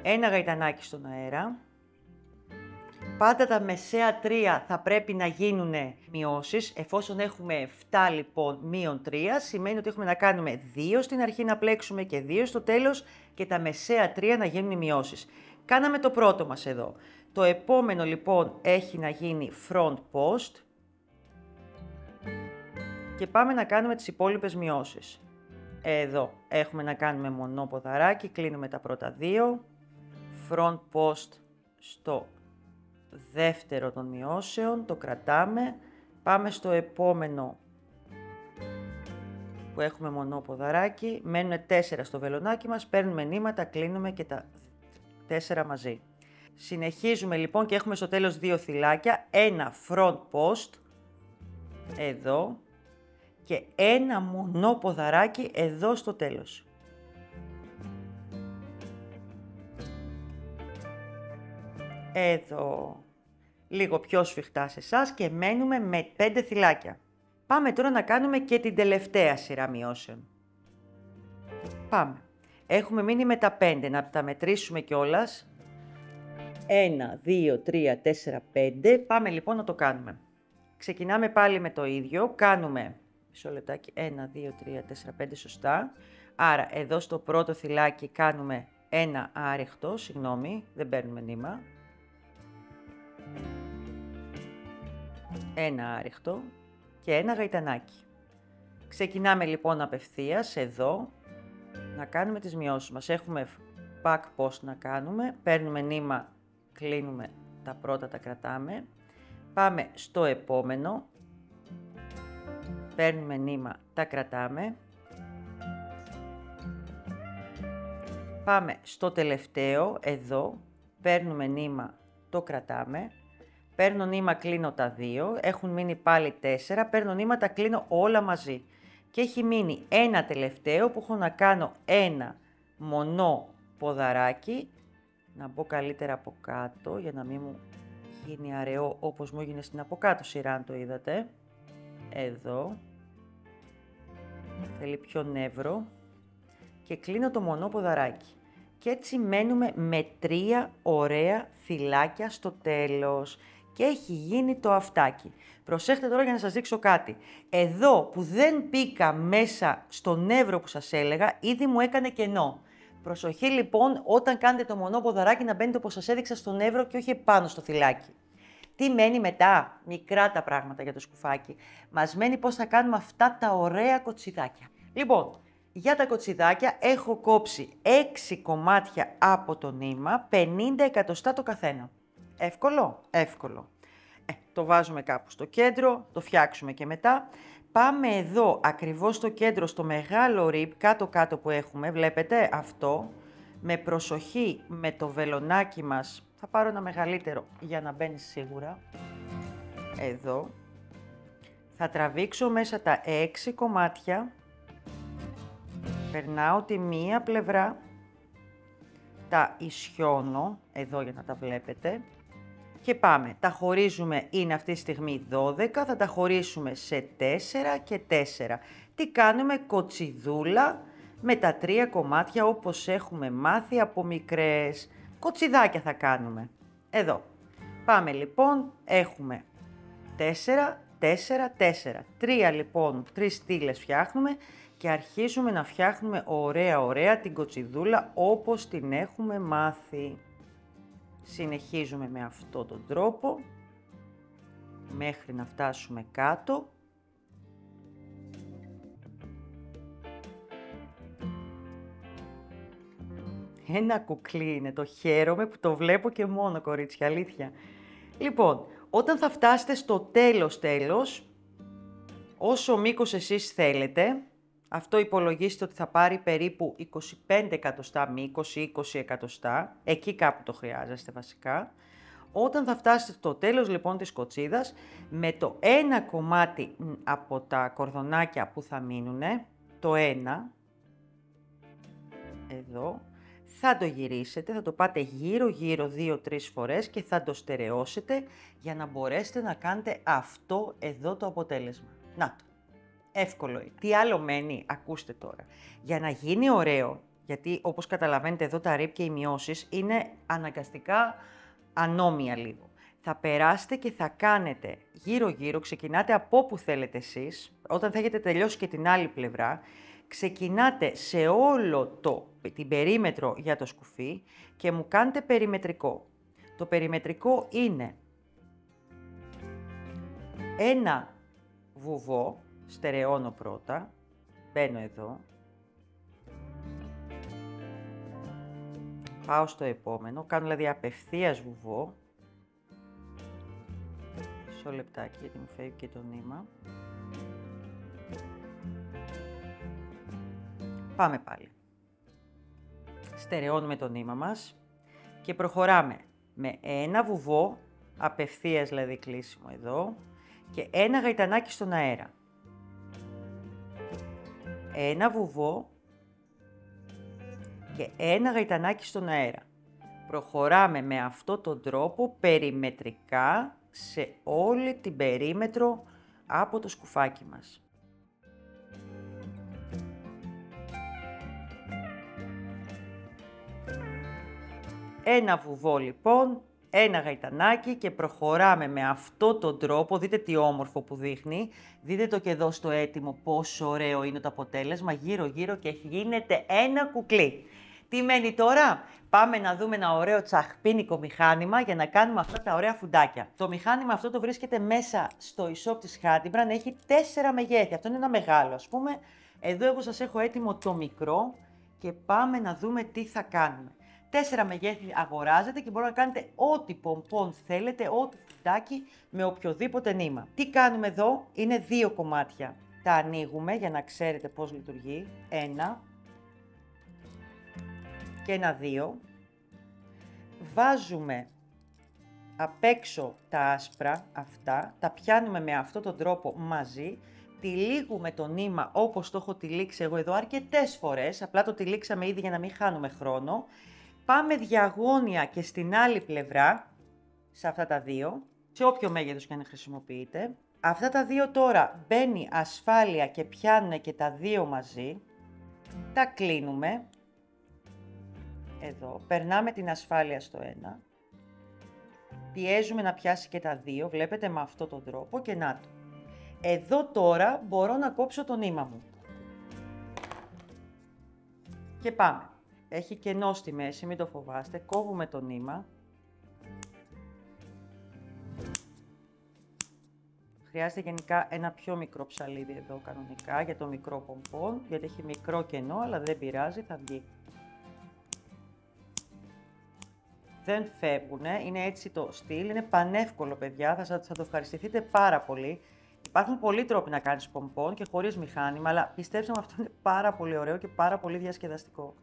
[SPEAKER 1] ένα γαϊτανάκι στον αέρα. Πάντα τα μεσαία 3 θα πρέπει να γίνουν μειώσεις. Εφόσον έχουμε 7 λοιπόν μείον 3, σημαίνει ότι έχουμε να κάνουμε 2 στην αρχή να πλέξουμε και 2 στο τέλος και τα μεσαία 3 να γίνουν μειώσεις. Κάναμε το πρώτο μας εδώ. Το επόμενο λοιπόν έχει να γίνει front post και πάμε να κάνουμε τις υπόλοιπες μειώσεις. Εδώ έχουμε να κάνουμε μονό ποδαράκι, κλείνουμε τα πρώτα 2, front post στο δεύτερο των μειώσεων, το κρατάμε, πάμε στο επόμενο που έχουμε μονό ποδαράκι, μένουν 4 στο βελονάκι μας, παίρνουμε νήματα, κλείνουμε και τα 4 μαζί. Συνεχίζουμε λοιπόν και έχουμε στο τέλος 2 θυλάκια, ένα front post, εδώ, και ένα μονό ποδαράκι εδώ στο τέλος. Εδώ. Λίγο πιο σφιχτά σε εσάς και μένουμε με 5 θυλάκια. Πάμε τώρα να κάνουμε και την τελευταία σειρά μειώσεων. Πάμε. Έχουμε μείνει με τα 5, να τα μετρήσουμε κιόλας. 1, 2, 3, 4, 5. Πάμε λοιπόν να το κάνουμε. Ξεκινάμε πάλι με το ίδιο. Κάνουμε, μισό λεπτάκι, 1, 2, 3, 4, 5, σωστά. Άρα εδώ στο πρώτο θυλάκι κάνουμε ένα άριχτο, συγγνώμη, δεν παίρνουμε νήμα. Ένα άριχτο και ένα γαϊτανάκι. Ξεκινάμε λοιπόν απευθείας εδώ να κάνουμε τις μειώσεις μας. Έχουμε back post να κάνουμε, παίρνουμε νήμα, κλείνουμε τα πρώτα, τα κρατάμε. Πάμε στο επόμενο, παίρνουμε νήμα, τα κρατάμε. Πάμε στο τελευταίο, εδώ, παίρνουμε νήμα, το κρατάμε. Παίρνω νήμα, κλείνω τα 2, έχουν μείνει πάλι 4, παίρνω νήμα, τα κλείνω όλα μαζί. Και έχει μείνει ένα τελευταίο που έχω να κάνω ένα μονό ποδαράκι. Να μπω καλύτερα από κάτω για να μην μου γίνει αραιό όπως μου έγινε στην από κάτω σειρά, αν το είδατε. Εδώ. Θέλει πιο νεύρο. Και κλείνω το μονό ποδαράκι. Και έτσι μένουμε με 3 ωραία φυλάκια στο τέλος. Και έχει γίνει το αυτάκι. Προσέχτε τώρα για να σας δείξω κάτι. Εδώ που δεν μπήκα μέσα στο νεύρο που σας έλεγα, ήδη μου έκανε κενό. Προσοχή λοιπόν όταν κάνετε το μονό ποδαράκι να μπαίνετε όπως σας έδειξα στο νεύρο και όχι πάνω στο φυλάκι. Τι μένει μετά? Μικρά τα πράγματα για το σκουφάκι. Μας μένει πώς θα κάνουμε αυτά τα ωραία κοτσιδάκια. Λοιπόν, για τα κοτσιδάκια έχω κόψει 6 κομμάτια από το νήμα, 50 εκατοστά το καθένα. Εύκολο? Εύκολο. Το βάζουμε κάπου στο κέντρο, το φτιάξουμε και μετά. Πάμε εδώ, ακριβώς στο κέντρο, στο μεγάλο ριπ, κάτω-κάτω που έχουμε, βλέπετε αυτό, με προσοχή με το βελονάκι μας, θα πάρω ένα μεγαλύτερο για να μπαίνει σίγουρα, εδώ, θα τραβήξω μέσα τα 6 κομμάτια, περνάω τη μία πλευρά, τα ισιώνω, εδώ για να τα βλέπετε, και πάμε. Τα χωρίζουμε, είναι αυτή τη στιγμή 12, θα τα χωρίσουμε σε 4 και 4. Τι κάνουμε? Κοτσιδούλα με τα 3 κομμάτια όπως έχουμε μάθει από μικρές. Κοτσιδάκια θα κάνουμε. Εδώ. Πάμε λοιπόν, έχουμε 4, 4, 4. 3 λοιπόν, 3 στήλες φτιάχνουμε και αρχίζουμε να φτιάχνουμε ωραία την κοτσιδούλα όπως την έχουμε μάθει. Συνεχίζουμε με αυτόν τον τρόπο μέχρι να φτάσουμε κάτω. Ένα κουκλί είναι, το χαίρομαι που το βλέπω και μόνο, κορίτσια, αλήθεια. Λοιπόν, όταν θα φτάσετε στο τέλος, όσο μήκος εσείς θέλετε, αυτό υπολογίστε ότι θα πάρει περίπου 25 εκατοστά μήκος ή 20 εκατοστά, εκεί κάπου το χρειάζεστε βασικά. Όταν θα φτάσετε στο τέλος λοιπόν της κοτσίδας, με το ένα κομμάτι από τα κορδονάκια που θα μείνουνε, το ένα, εδώ, θα το γυρίσετε, θα το πάτε γύρω 2-3 φορές και θα το στερεώσετε για να μπορέσετε να κάνετε αυτό εδώ το αποτέλεσμα. Να το. Εύκολο είναι. Τι άλλο μένει? Ακούστε τώρα. Για να γίνει ωραίο, γιατί όπως καταλαβαίνετε εδώ τα ρίπ και οι μειώσεις είναι αναγκαστικά ανώμια λίγο. Θα περάσετε και θα κάνετε γύρω-γύρω, ξεκινάτε από όπου θέλετε εσείς, όταν θα έχετε τελειώσει και την άλλη πλευρά, ξεκινάτε σε όλο την περίμετρο για το σκουφί και μου κάνετε περιμετρικό. Το περιμετρικό είναι ένα βουβό, στερεώνω πρώτα, μπαίνω εδώ, πάω στο επόμενο, κάνω δηλαδή απευθείας βουβό, μισό λεπτάκι γιατί μου φεύγει και το νήμα. Πάμε πάλι. Στερεώνουμε το νήμα μας και προχωράμε με ένα βουβό, απευθείας δηλαδή κλείσιμο εδώ, και ένα γαϊτανάκι στον αέρα. Ένα βουβό και ένα γαϊτανάκι στον αέρα. Προχωράμε με αυτόν τον τρόπο περιμετρικά σε όλη την περίμετρο από το σκουφάκι μας. Ένα βουβό λοιπόν, ένα γαϊτανάκι και προχωράμε με αυτόν τον τρόπο. Δείτε τι όμορφο που δείχνει. Δείτε το και εδώ στο έτοιμο πόσο ωραίο είναι το αποτέλεσμα. Γύρω-γύρω και γίνεται ένα κουκλί. Τι μένει τώρα? Πάμε να δούμε ένα ωραίο τσαχπίνικο μηχάνημα για να κάνουμε αυτά τα ωραία φουντάκια. Το μηχάνημα αυτό το βρίσκεται μέσα στο e-shop της Handybrand. Έχει 4 μεγέθη. Αυτό είναι ένα μεγάλο ας πούμε. Εδώ εγώ σας έχω έτοιμο το μικρό και πάμε να δούμε τι θα κάνουμε. 4 μεγέθη αγοράζετε και μπορείτε να κάνετε ό,τι πομπον θέλετε, ό,τι φουντάκι με οποιοδήποτε νήμα. Τι κάνουμε εδώ? Είναι 2 κομμάτια. Τα ανοίγουμε για να ξέρετε πώς λειτουργεί. 1 και ένα 2. Βάζουμε απ' έξω τα άσπρα αυτά, τα πιάνουμε με αυτόν τον τρόπο μαζί, τυλίγουμε το νήμα όπως το έχω τυλίξει εγώ εδώ αρκετές φορές, απλά το τυλίξαμε ήδη για να μην χάνουμε χρόνο. Πάμε διαγώνια και στην άλλη πλευρά, σε αυτά τα 2, σε όποιο μέγεθος και αν χρησιμοποιείτε. Αυτά τα 2 τώρα μπαίνει ασφάλεια και πιάνουν και τα 2 μαζί, τα κλείνουμε, εδώ, περνάμε την ασφάλεια στο 1, πιέζουμε να πιάσει και τα 2, βλέπετε με αυτόν τον τρόπο και να το. Εδώ τώρα μπορώ να κόψω το νήμα μου. Και πάμε. Έχει κενό στη μέση, μην το φοβάστε, κόβουμε το νήμα. Χρειάζεται γενικά ένα πιο μικρό ψαλίδι εδώ κανονικά για το μικρό πομπόν, γιατί έχει μικρό κενό, αλλά δεν πειράζει, θα βγει. Δεν φεύγουνε, είναι έτσι το στυλ, είναι πανεύκολο παιδιά, θα το ευχαριστηθείτε πάρα πολύ. Υπάρχουν πολλοί τρόποι να κάνεις πομπόν και χωρίς μηχάνημα, αλλά πιστέψτε με αυτό είναι πάρα πολύ ωραίο και πάρα πολύ διασκεδαστικό.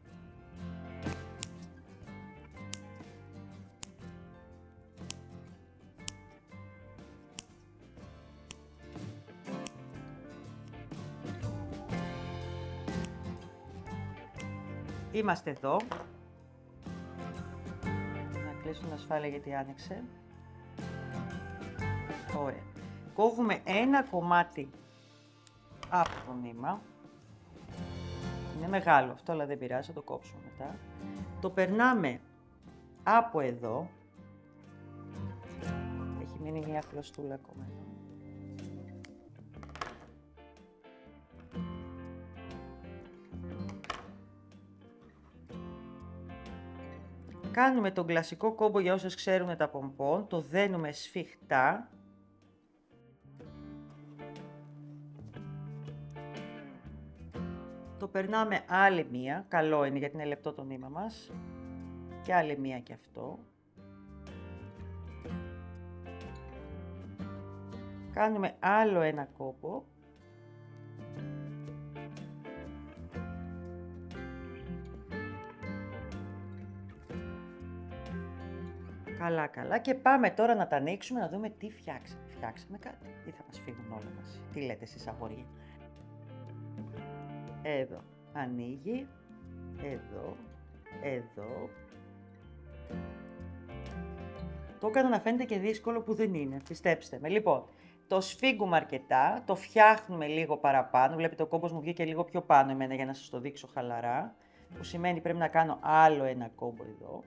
[SPEAKER 1] Είμαστε εδώ. Να κλείσω την ασφάλεια γιατί άνοιξε. Ωραία. Κόβουμε ένα κομμάτι από το νήμα. Είναι μεγάλο αυτό, αλλά δεν πειράζει, θα το κόψουμε μετά. Το περνάμε από εδώ. Έχει μείνει μια κλωστούλα ακόμα εδώ. Κάνουμε τον κλασικό κόμπο για όσες ξέρουν τα πομπόν, το δένουμε σφιχτά. Το περνάμε άλλη μία, καλό είναι γιατί είναι λεπτό το νήμα μας. Και άλλη μία και αυτό. Κάνουμε άλλο ένα κόμπο. Καλά, καλά. Και πάμε τώρα να τα ανοίξουμε, να δούμε τι φτιάξαμε. Φτιάξαμε κάτι ή θα μας φύγουν όλα μας. Τι λέτε εσείς αγόρια. Εδώ. Ανοίγει. Εδώ. Εδώ. Το έκανα να φαίνεται και δύσκολο που δεν είναι. Πιστέψτε με. Λοιπόν, το σφίγγουμε αρκετά, το φτιάχνουμε λίγο παραπάνω. Βλέπετε ο κόμπος μου βγήκε λίγο πιο πάνω εμένα για να σας το δείξω χαλαρά. Που σημαίνει πρέπει να κάνω άλλο ένα κόμπο εδώ.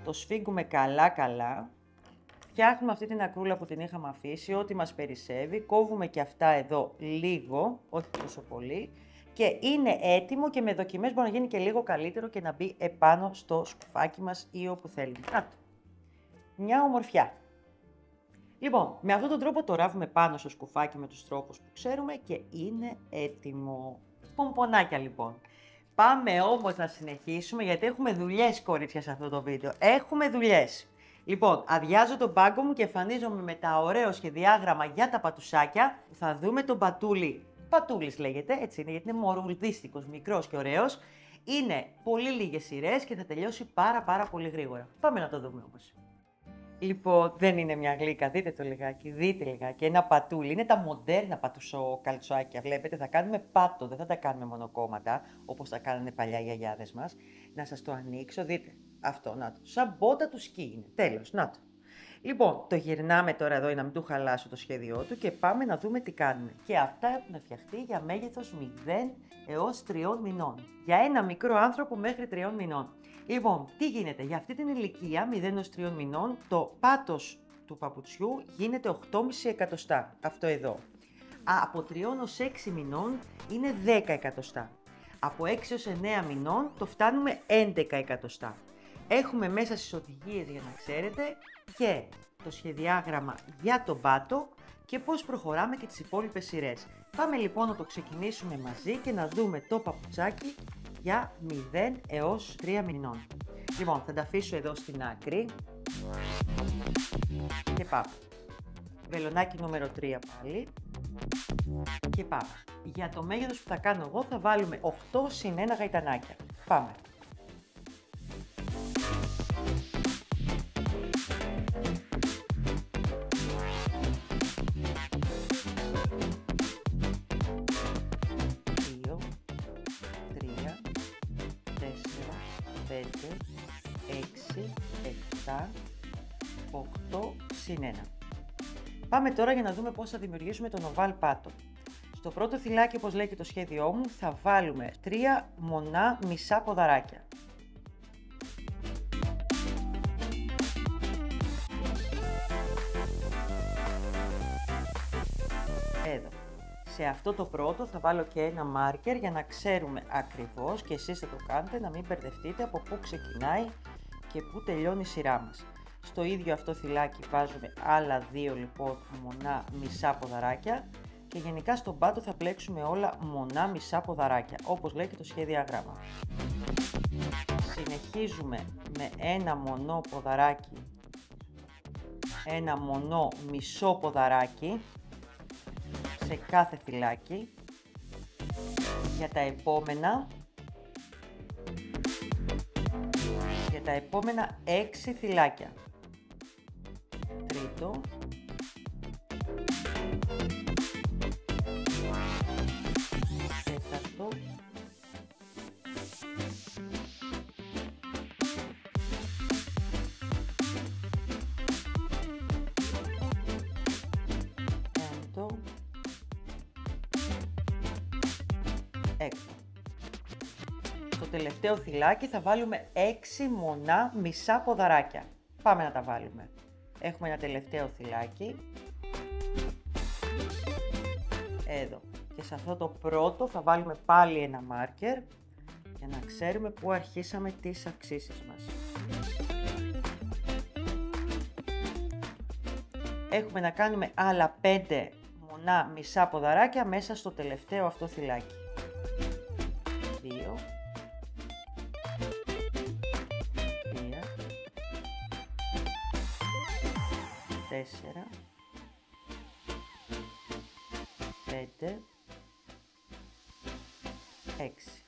[SPEAKER 1] Το σφίγγουμε καλά. Φτιάχνουμε αυτή την ακρούλα που την είχαμε αφήσει, ό,τι μας περισσεύει. Κόβουμε και αυτά εδώ λίγο, όχι τόσο πολύ. Και είναι έτοιμο και με δοκιμές μπορεί να γίνει και λίγο καλύτερο και να μπει επάνω στο σκουφάκι μας ή όπου θέλουμε. Να το. Μια ομορφιά. Λοιπόν, με αυτόν τον τρόπο το ράβουμε πάνω στο σκουφάκι με τους τρόπους που ξέρουμε και είναι έτοιμο. Πομπονάκια λοιπόν. Πάμε όμως να συνεχίσουμε γιατί έχουμε δουλειές κορίτσια σε αυτό το βίντεο. Έχουμε δουλειές. Λοιπόν, αδειάζω τον πάγκο μου και εμφανίζομαι με τα ωραίο σχεδιάγραμμα για τα πατουσάκια. Θα δούμε τον πατούλι. Πατούλης λέγεται, έτσι είναι γιατί είναι μορουλδίστικος, μικρός και ωραίος. Είναι πολύ λίγες σειρές και θα τελειώσει πάρα πολύ γρήγορα. Πάμε να το δούμε όμως. Λοιπόν, δεν είναι μια γλύκα, δείτε το λιγάκι, δείτε λιγάκι. Ένα πατούλι, είναι τα μοντέρνα πατουσοκαλτσάκια, βλέπετε, θα κάνουμε πάτο, δεν θα τα κάνουμε μονοκόμματα, όπως τα κάνανε παλιά οι γιαγιάδες μας. Να σας το ανοίξω, δείτε, αυτό, να το, σαν μπότα του σκι είναι, τέλος, να το. Λοιπόν, το γυρνάμε τώρα εδώ για να μην του χαλάσω το σχέδιό του και πάμε να δούμε τι κάνουμε. Και αυτά έχουν φτιαχτεί για μέγεθος 0 έως 3 μηνών. Για ένα μικρό άνθρωπο μέχρι 3 μηνών. Λοιπόν, τι γίνεται, για αυτή την ηλικία 0 έως 3 μηνών, το πάτος του παπουτσιού γίνεται 8,5 εκατοστά, αυτό εδώ. Από 3 έως 6 μηνών είναι 10 εκατοστά. Από 6 έως 9 μηνών το φτάνουμε 11 εκατοστά. Έχουμε μέσα στις οδηγίες για να ξέρετε και το σχεδιάγραμμα για τον πάτο και πώς προχωράμε και τις υπόλοιπες σειρές. Πάμε λοιπόν να το ξεκινήσουμε μαζί και να δούμε το παπουτσάκι για 0 έως 3 μηνών. Λοιπόν, θα τα αφήσω εδώ στην άκρη και πάμε. Βελονάκι νούμερο 3 πάλι και πάμε. Για το μέγεθος που θα κάνω εγώ θα βάλουμε 8 συν 1 γαϊτανάκια. Πάμε. 6, 7, 8, συν 1. Πάμε τώρα για να δούμε πώς θα δημιουργήσουμε τον oval pattern. Στο πρώτο θυλάκι, όπως λέει και το σχέδιό μου, θα βάλουμε 3 μονά μισά ποδαράκια. Εδώ. Σε αυτό το πρώτο θα βάλω και ένα μάρκερ για να ξέρουμε ακριβώς, και εσείς θα το κάνετε, να μην μπερδευτείτε από πού ξεκινάει και πού τελειώνει η σειρά μας. Στο ίδιο αυτό θυλάκι βάζουμε άλλα 2 λοιπόν μονά μισά ποδαράκια και γενικά στον πάτο θα πλέξουμε όλα μονά μισά ποδαράκια, όπως λέει και το σχεδιάγραμμα. Συνεχίζουμε με ένα μονό ποδαράκι, ένα μονό μισό ποδαράκι σε κάθε θυλάκι. Για τα επόμενα 6 θυλάκια. Τρίτο, τέταρτο, πέμπτο, έκτο. Στο τελευταίο θυλάκι θα βάλουμε 6 μονά μισά ποδαράκια. Πάμε να τα βάλουμε. Έχουμε ένα τελευταίο θυλάκι. Εδώ. Και σε αυτό το πρώτο θα βάλουμε πάλι ένα μάρκερ για να ξέρουμε πού αρχίσαμε τις αυξήσεις μας. Έχουμε να κάνουμε άλλα 5 μονά μισά ποδαράκια μέσα στο τελευταίο αυτό θυλάκι. 2, 3, 4, 5, 6.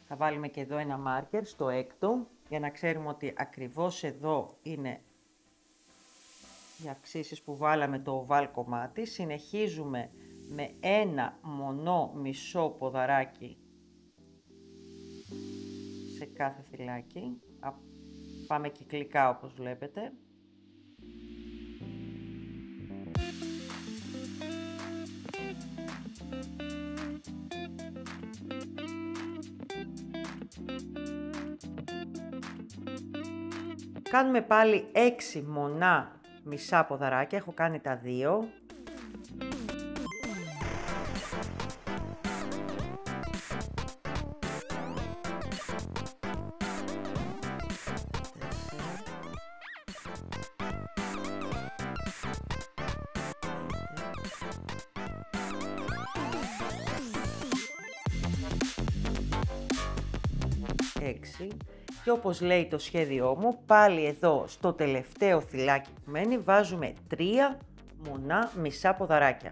[SPEAKER 1] Θα βάλουμε και εδώ ένα μάρκερ στο έκτο για να ξέρουμε ότι ακριβώς εδώ είναι οι αυξήσεις που βάλαμε το oval κομμάτι. Συνεχίζουμε με ένα μονό μισό ποδαράκι σε κάθε θυλάκι. Πάμε κυκλικά όπως βλέπετε. Κάνουμε πάλι 6 μονά μισά ποδαράκια, έχω κάνει τα 2. Και όπως λέει το σχέδιό μου, πάλι εδώ στο τελευταίο θυλάκι που μένει βάζουμε 3 μονά μισά ποδαράκια.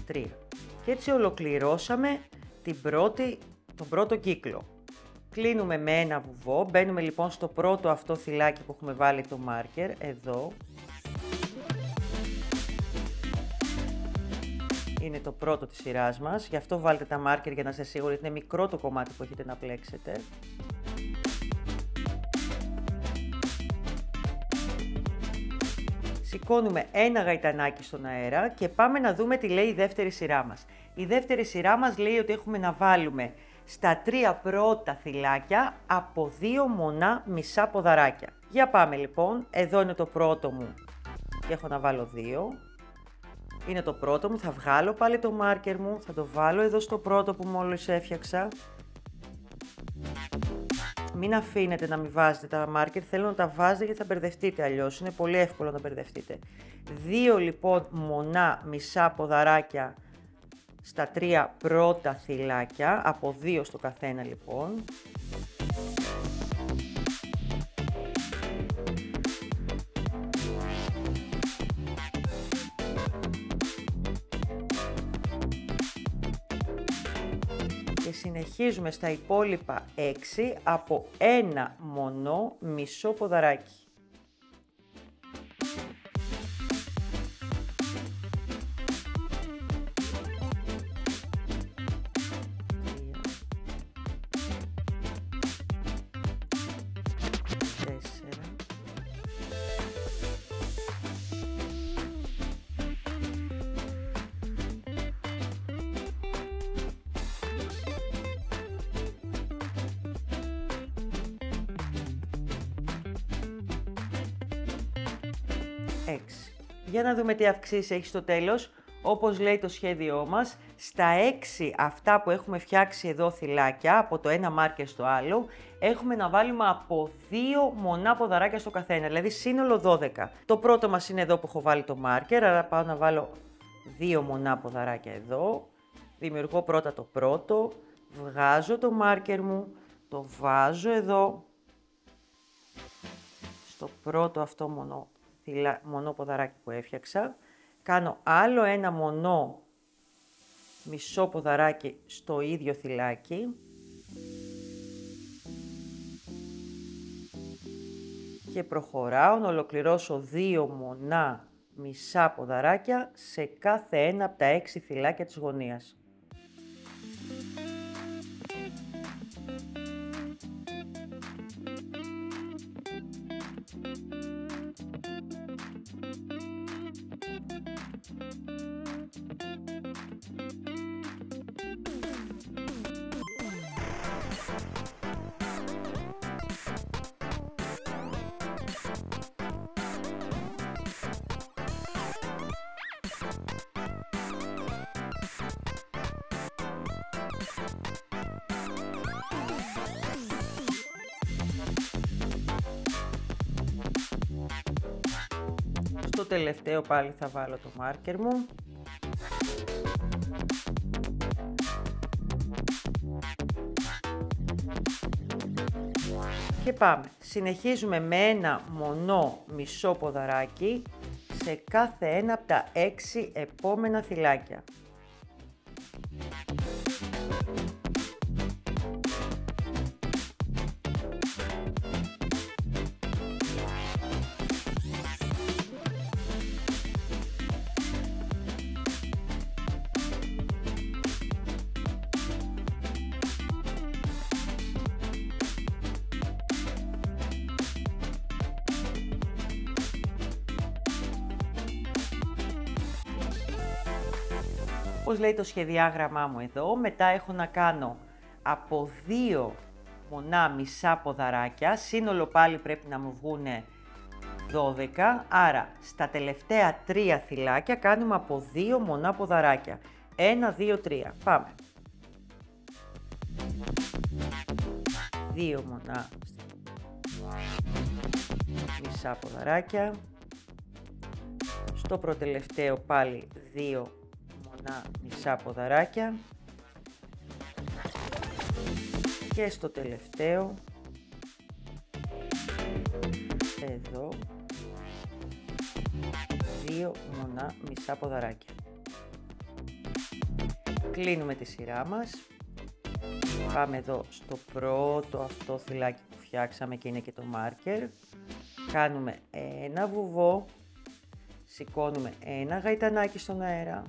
[SPEAKER 1] 3. Και έτσι ολοκληρώσαμε τον πρώτο κύκλο. Κλείνουμε με ένα βουβό, μπαίνουμε λοιπόν στο πρώτο αυτό θυλάκι που έχουμε βάλει το μάρκερ, εδώ. Είναι το πρώτο της σειράς μας, γι' αυτό βάλτε τα μάρκερ για να είστε σίγουροι ότι είναι μικρό το κομμάτι που έχετε να πλέξετε. Σηκώνουμε ένα γαϊτανάκι στον αέρα και πάμε να δούμε τι λέει η δεύτερη σειρά μας. Η δεύτερη σειρά μας λέει ότι έχουμε να βάλουμε στα 3 πρώτα θυλάκια από 2 μονά μισά ποδαράκια. Για πάμε λοιπόν, εδώ είναι το πρώτο μου και έχω να βάλω 2. Είναι το πρώτο μου, θα βγάλω πάλι το μάρκερ μου, θα το βάλω εδώ στο πρώτο που μόλις έφτιαξα. Μην αφήνετε να μην βάζετε τα μάρκερ, θέλω να τα βάζετε γιατί θα μπερδευτείτε αλλιώς, είναι πολύ εύκολο να μπερδευτείτε. 2 λοιπόν μονά μισά ποδαράκια στα 3 πρώτα θυλάκια, από 2 στο καθένα λοιπόν. Και συνεχίζουμε στα υπόλοιπα 6 από ένα μονό μισό ποδαράκι. 6. Για να δούμε τι αυξήσεις έχει στο τέλος. Όπως λέει το σχέδιό μας, στα 6 αυτά που έχουμε φτιάξει εδώ θυλάκια, από το ένα μάρκερ στο άλλο, έχουμε να βάλουμε από 2 μονά ποδαράκια στο καθένα, δηλαδή σύνολο 12. Το πρώτο μας είναι εδώ που έχω βάλει το μάρκερ, άρα πάω να βάλω 2 μονά ποδαράκια εδώ. Δημιουργώ πρώτα το πρώτο, βγάζω το μάρκερ μου, το βάζω εδώ, στο πρώτο αυτό μονό ποδαράκι που έφτιαξα. Κάνω άλλο ένα μονό μισό ποδαράκι στο ίδιο θυλάκι. Και προχωράω να ολοκληρώσω 2 μονά μισά ποδαράκια σε κάθε ένα από τα 6 θυλάκια της γωνίας. Στο τελευταίο πάλι θα βάλω το μάρκερ μου. Και πάμε. Συνεχίζουμε με ένα μονό μισό ποδαράκι σε κάθε ένα από τα 6 επόμενα θυλάκια. Όπως λέει το σχεδιάγραμμά μου εδώ, μετά έχω να κάνω από 2 μονά μισά ποδαράκια, σύνολο πάλι πρέπει να μου βγούνε 12, άρα στα τελευταία 3 θυλάκια κάνουμε από 2 μονά ποδαράκια. 1, 2, 3. Πάμε. 2 μονά μισά ποδαράκια. Στο προτελευταίο πάλι 2 μονά μισά ποδαράκια. Και στο τελευταίο, εδώ, 2 μονά μισά ποδαράκια. Κλείνουμε τη σειρά μας. Πάμε εδώ στο πρώτο αυτό θυλάκι που φτιάξαμε και είναι και το μάρκερ. Κάνουμε ένα βουβό, σηκώνουμε ένα γαϊτανάκι στον αέρα,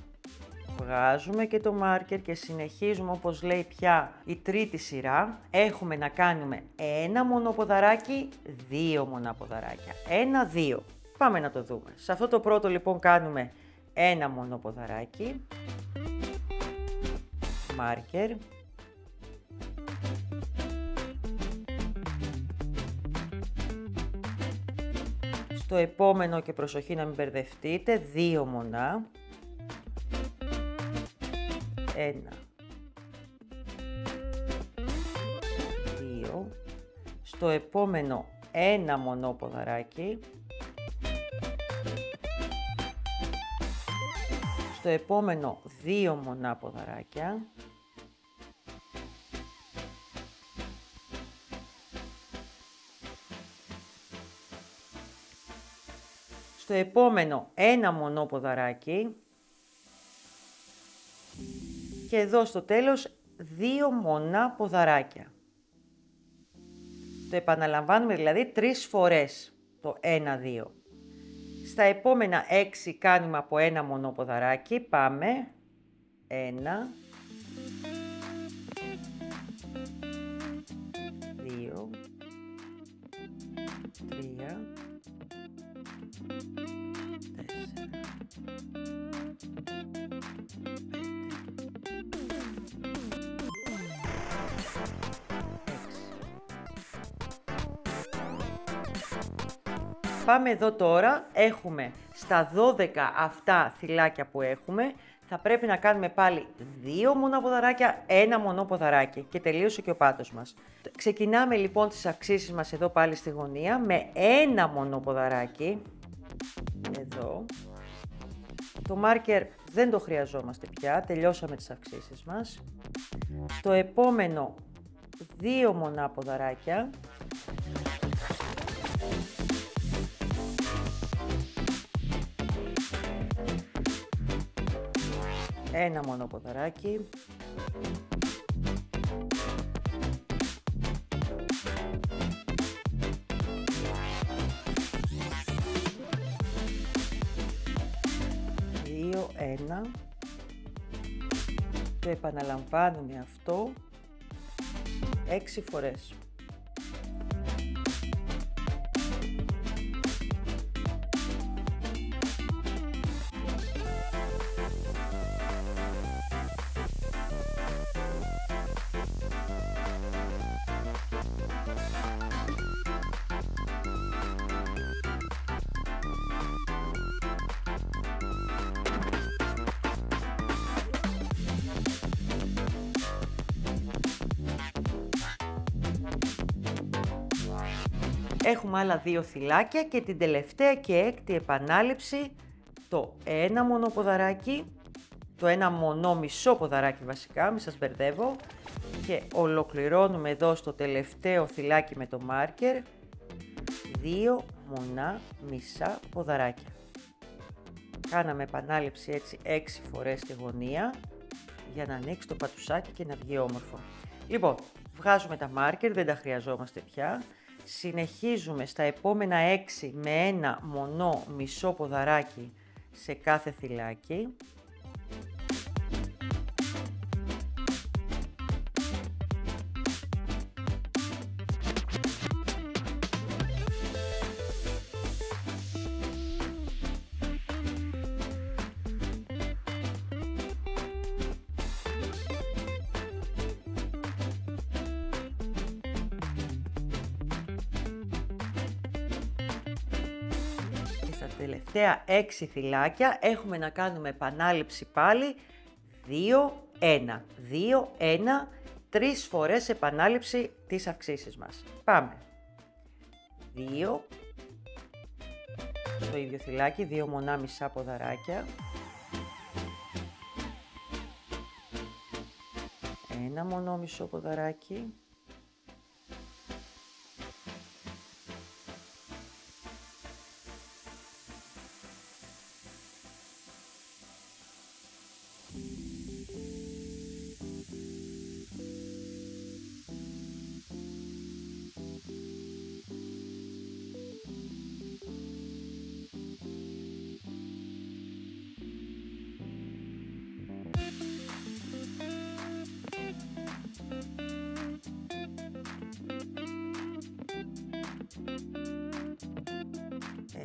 [SPEAKER 1] βγάζουμε και το μάρκερ και συνεχίζουμε όπως λέει πια η τρίτη σειρά. Έχουμε να κάνουμε ένα μονοποδαράκι, 2 μοναποδαράκια. 1, 2. Πάμε να το δούμε. Σε αυτό το πρώτο λοιπόν κάνουμε ένα μονοποδαράκι, μάρκερ, στο επόμενο, και προσοχή να μην μπερδευτείτε, 2 μονά, 1, 2, στο επόμενο ένα μονό ποδαράκι, στο επόμενο 2 μονά ποδαράκια, στο επόμενο ένα μονό ποδαράκι και εδώ στο τέλος 2 μονά ποδαράκια. Το επαναλαμβάνουμε δηλαδή 3 φορές το 1, 2. Στα επόμενα 6 κάνουμε από ένα μονό ποδαράκι. Πάμε. 1, 2, 3, 4, πάμε εδώ τώρα, έχουμε στα 12 αυτά θυλάκια που έχουμε, θα πρέπει να κάνουμε πάλι 2 μονά ποδαράκια, 1 μονό ποδαράκι και τελείωσε και ο πάτος μας. Ξεκινάμε λοιπόν τις αυξήσεις μας εδώ πάλι στη γωνία με 1 μονό ποδαράκι, εδώ. Το μάρκερ δεν το χρειαζόμαστε πια, τελειώσαμε τις αυξήσεις μας. Το επόμενο 2 μονά ποδαράκια. Ένα μόνο ποδαράκι. Δύο, ένα. Το επαναλαμβάνουμε αυτό 6 φορές. Έχουμε άλλα 2 θυλάκια και την τελευταία και έκτη επανάληψη, το 1 μονό ποδαράκι, το 1 μονό μισό ποδαράκι βασικά, μην σας μπερδεύω, και ολοκληρώνουμε εδώ στο τελευταίο θυλάκι με το μάρκερ 2 μονά μισά ποδαράκια. Κάναμε επανάληψη έτσι 6 φορές στη γωνία για να ανοίξει το πατουσάκι και να βγει όμορφο. Λοιπόν, βγάζουμε τα μάρκερ, δεν τα χρειαζόμαστε πια. Συνεχίζουμε στα επόμενα 6 με 1 μονό μισό ποδαράκι σε κάθε θυλάκι. Στα τελευταία 6 θυλάκια έχουμε να κάνουμε επανάληψη πάλι 2, 1, 2, 1, 3 φορές επανάληψη της αυξήσης μας. Πάμε. 2, στο ίδιο θυλάκι, 2 μονά μισά ποδαράκια. 1 μονό μισό ποδαράκι.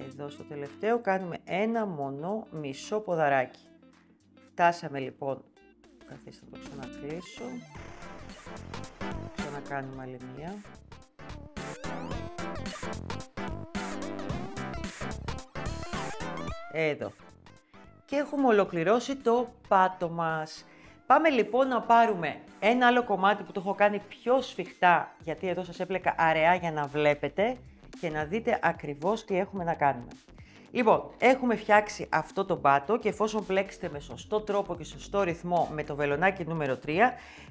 [SPEAKER 1] Εδώ στο τελευταίο κάνουμε 1 μονό μισό ποδαράκι. Φτάσαμε λοιπόν, καθίστε να το ξανακλείσω, ξανακάνουμε άλλη μία. Εδώ. Και έχουμε ολοκληρώσει το πάτο μας. Πάμε λοιπόν να πάρουμε ένα άλλο κομμάτι που το έχω κάνει πιο σφιχτά, γιατί εδώ σας έπλεκα αραιά για να βλέπετε και να δείτε ακριβώς τι έχουμε να κάνουμε. Λοιπόν, έχουμε φτιάξει αυτό το πάτο και εφόσον πλέξετε με σωστό τρόπο και σωστό ρυθμό με το βελονάκι νούμερο 3,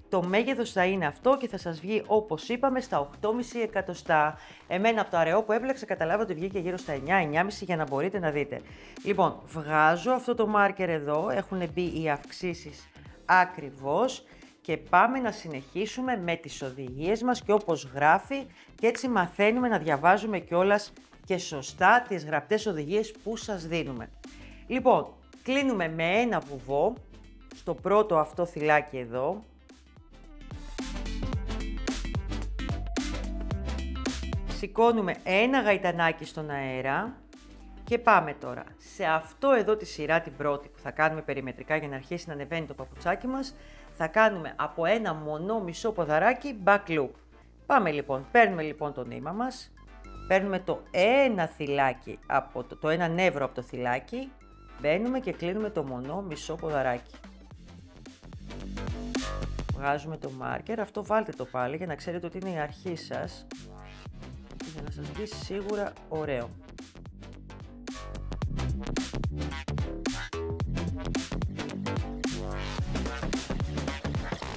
[SPEAKER 1] το μέγεθος θα είναι αυτό και θα σας βγει όπως είπαμε στα 8,5 εκατοστά. Εμένα από το αραιό που έπλεξα καταλάβατε ότι βγήκε γύρω στα 9-9,5 για να μπορείτε να δείτε. Λοιπόν, βγάζω αυτό το μάρκερ εδώ, έχουν μπει οι αυξήσεις ακριβώς και πάμε να συνεχίσουμε με τις οδηγίες μας και όπως γράφει και έτσι μαθαίνουμε να διαβάζουμε κιόλας και σωστά τις γραπτές οδηγίες που σας δίνουμε. Λοιπόν, κλείνουμε με ένα βουβό στο πρώτο αυτό θυλάκι εδώ. Σηκώνουμε ένα γαϊτανάκι στον αέρα και πάμε τώρα σε αυτό εδώ τη σειρά την πρώτη που θα κάνουμε περιμετρικά για να αρχίσει να ανεβαίνει το παπουτσάκι μας. Θα κάνουμε από ένα μονό μισό ποδαράκι back loop. Πάμε λοιπόν, παίρνουμε λοιπόν το νήμα μας. παίρνουμε το ένα θυλάκι, το ένα νεύρο από το θυλάκι, μπαίνουμε και κλείνουμε το μονό μισό ποδαράκι. Βγάζουμε το μάρκερ, αυτό βάλτε το πάλι για να ξέρετε ότι είναι η αρχή σας, για να σας βγει σίγουρα ωραίο.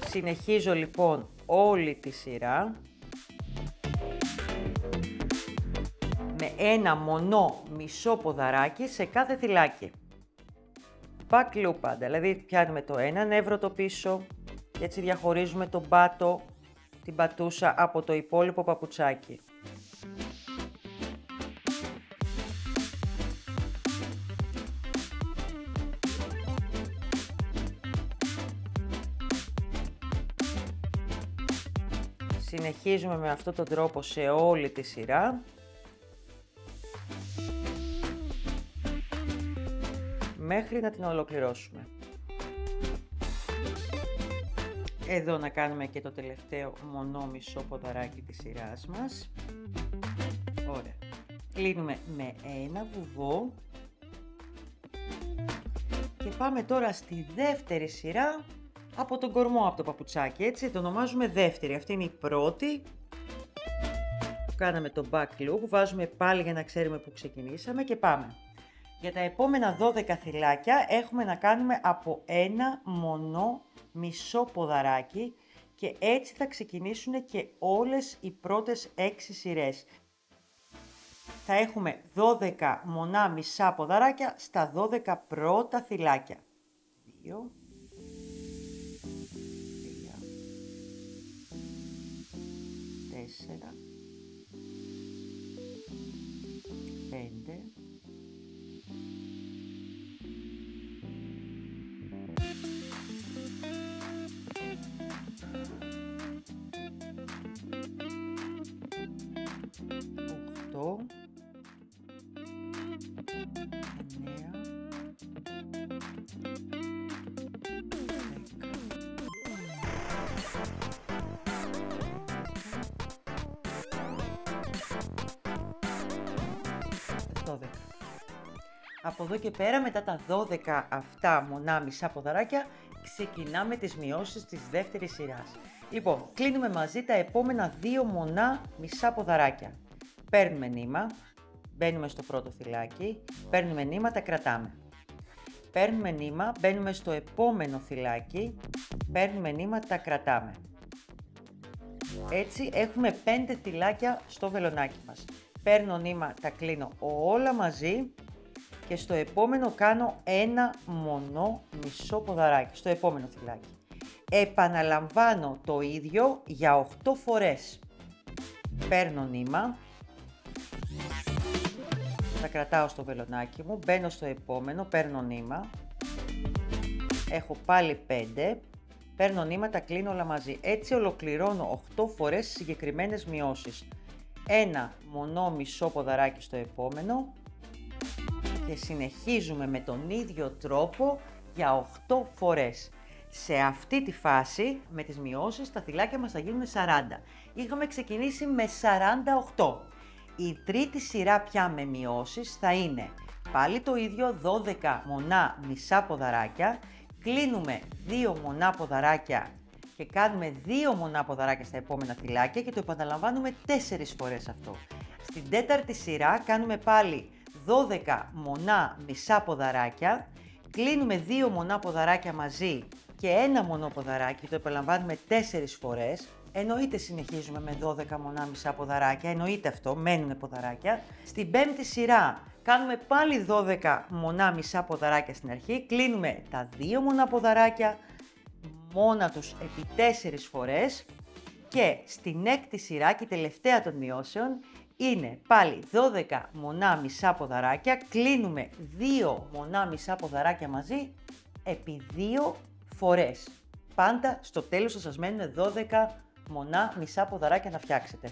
[SPEAKER 1] Συνεχίζω λοιπόν όλη τη σειρά με ένα μονό μισό ποδαράκι σε κάθε θυλάκι. Back loop πάντα, δηλαδή πιάνουμε το ένα νεύρο το πίσω και έτσι διαχωρίζουμε τον πάτο, την πατούσα από το υπόλοιπο παπουτσάκι. Συνεχίζουμε με αυτόν τον τρόπο σε όλη τη σειρά. Μέχρι να την ολοκληρώσουμε. Εδώ να κάνουμε και το τελευταίο μονό μισό ποδαράκι της σειράς μας. Ωραία. Κλείνουμε με ένα βουβό. Και πάμε τώρα στη δεύτερη σειρά από τον κορμό, από το παπουτσάκι, έτσι, το ονομάζουμε δεύτερη. Αυτή είναι η πρώτη. Κάναμε το back loop, βάζουμε πάλι για να ξέρουμε που ξεκινήσαμε και πάμε. Για τα επόμενα 12 θυλάκια έχουμε να κάνουμε από ένα μονό μισό ποδαράκι και έτσι θα ξεκινήσουν και όλες οι πρώτες 6 σειρές. Θα έχουμε 12 μονά μισά ποδαράκια στα 12 πρώτα θυλάκια. 2, 3, 4, 5, 8, 12. Από εδώ και πέρα, μετά τα 12 αυτά μονά μισά ποδαράκια, ξεκινάμε τις μειώσεις της δεύτερης σειράς. Λοιπόν, κλείνουμε μαζί τα επόμενα 2 μονά μισά ποδαράκια. Παίρνουμε νήμα, μπαίνουμε στο πρώτο θυλάκι, παίρνουμε νήμα, τα κρατάμε. Παίρνουμε νήμα, μπαίνουμε στο επόμενο θυλάκι, παίρνουμε νήμα, τα κρατάμε. Έτσι έχουμε 5 θυλάκια στο βελονάκι μας. Παίρνω νήμα, τα κλείνω όλα μαζί και στο επόμενο κάνω ένα μονό μισό ποδαράκι, στο επόμενο θυλάκι. Επαναλαμβάνω το ίδιο για 8 φορές. Παίρνω νήμα, τα κρατάω στο βελονάκι μου, μπαίνω στο επόμενο, παίρνω νήμα, έχω πάλι 5, παίρνω νήμα, τα κλείνω όλα μαζί. Έτσι ολοκληρώνω 8 φορές τις συγκεκριμένες μειώσεις. Ένα μονό μισό ποδαράκι στο επόμενο και συνεχίζουμε με τον ίδιο τρόπο για 8 φορές. Σε αυτή τη φάση με τις μειώσεις τα θυλάκια μας θα γίνουν 40. Είχαμε ξεκινήσει με 48. Η τρίτη σειρά πια με μειώσεις θα είναι πάλι το ίδιο, 12 μονά μισά ποδαράκια, κλείνουμε 2 μονά ποδαράκια και κάνουμε 2 μονά ποδαράκια στα επόμενα θυλάκια και το επαναλαμβάνουμε 4 φορές αυτό. Στην τέταρτη σειρά κάνουμε πάλι 12 μονά μισά ποδαράκια, κλείνουμε 2 μονά ποδαράκια μαζί και ένα μονό ποδαράκι, το επαναλαμβάνουμε 4 φορές. Εννοείται συνεχίζουμε με 12 μονά μισά ποδαράκια, εννοείται αυτό, μένουν ποδαράκια. Στην πέμπτη σειρά κάνουμε πάλι 12 μονά μισά ποδαράκια στην αρχή, κλείνουμε τα 2 μονά ποδαράκια μόνα τους επί 4 φορές και στην έκτη σειρά και η τελευταία των μειώσεων είναι πάλι 12 μονά μισά ποδαράκια, κλείνουμε 2 μονά μισά ποδαράκια μαζί επί 2 φορές. Πάντα στο τέλος θα σας μένουν 12 μονά μισά ποδαράκια να φτιάξετε.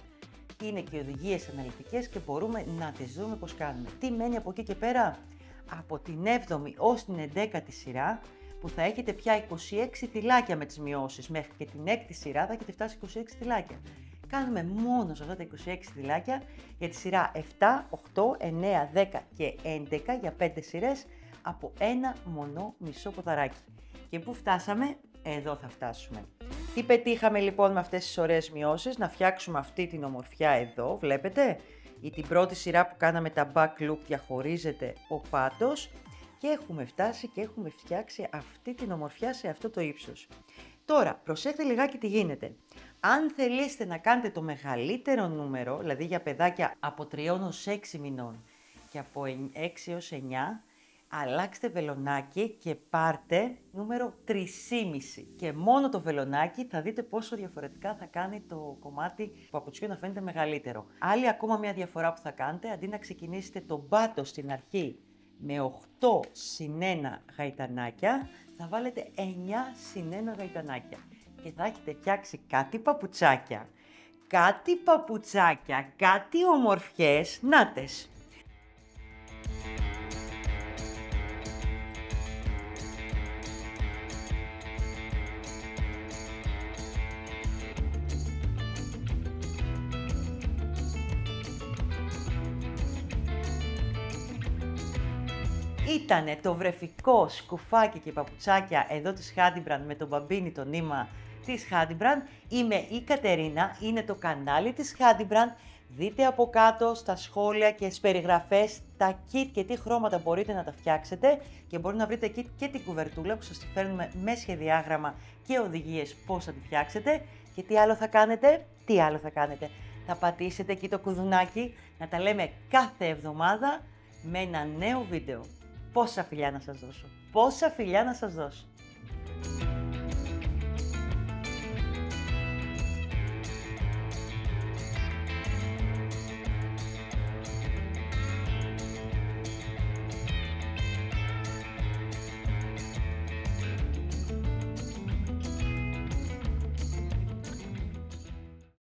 [SPEAKER 1] Είναι και οδηγίες αναλυτικές και μπορούμε να τις δούμε πώς κάνουμε. Τι μένει από εκεί και πέρα? Από την 7η ως την 11η σειρά που θα έχετε πια 26 θυλάκια με τις μειώσεις, μέχρι και την 6η σειρά θα έχετε φτάσει 26 θυλάκια. κάνουμε μόνο σε αυτά τα 26 στυλάκια για τη σειρά 7, 8, 9, 10 και 11 για 5 σειρές από ένα μονό μισό ποδαράκι. Και πού φτάσαμε? Εδώ θα φτάσουμε. Τι πετύχαμε λοιπόν με αυτές τις ωραίες μειώσεις? Να φτιάξουμε αυτή την ομορφιά εδώ, βλέπετε? Ή την πρώτη σειρά που κάναμε τα back loop διαχωρίζεται ο πάτος και έχουμε φτάσει και έχουμε φτιάξει αυτή την ομορφιά σε αυτό το ύψος. Τώρα, προσέξτε λιγάκι τι γίνεται. Αν θελήσετε να κάνετε το μεγαλύτερο νούμερο, δηλαδή για παιδάκια από 3 έως 6 μηνών και από 6 έως 9, αλλάξτε βελονάκι και πάρτε νούμερο 3,5 και μόνο το βελονάκι θα δείτε πόσο διαφορετικά θα κάνει το κομμάτι του παπουτσιού να φαίνεται μεγαλύτερο. Άλλη ακόμα μια διαφορά που θα κάνετε, αντί να ξεκινήσετε τον πάτο στην αρχή με 8 συν 1 γαϊτανάκια, θα βάλετε 9 συν 1 γαϊτανάκια και θα έχετε φτιάξει κάτι παπουτσάκια. Κάτι παπουτσάκια, κάτι ομορφιές, νάτες. Ήτανε το βρεφικό σκουφάκι και παπουτσάκια εδώ της Hadbrand με τον μπαμπίνι το νήμα της Hadbrand. Είμαι η Κατερίνα, είναι το κανάλι της Hadbrand. Δείτε από κάτω στα σχόλια και στις περιγραφές τα kit και τι χρώματα μπορείτε να τα φτιάξετε και μπορείτε να βρείτε εκεί και την κουβερτούλα που σας τη φέρνουμε με σχεδιάγραμμα και οδηγίες πώς θα τη φτιάξετε. Και τι άλλο θα κάνετε? Θα πατήσετε εκεί το κουδουνάκι, να τα λέμε κάθε εβδομάδα με ένα νέο βίντεο. Πόσα φιλιά να σας δώσω!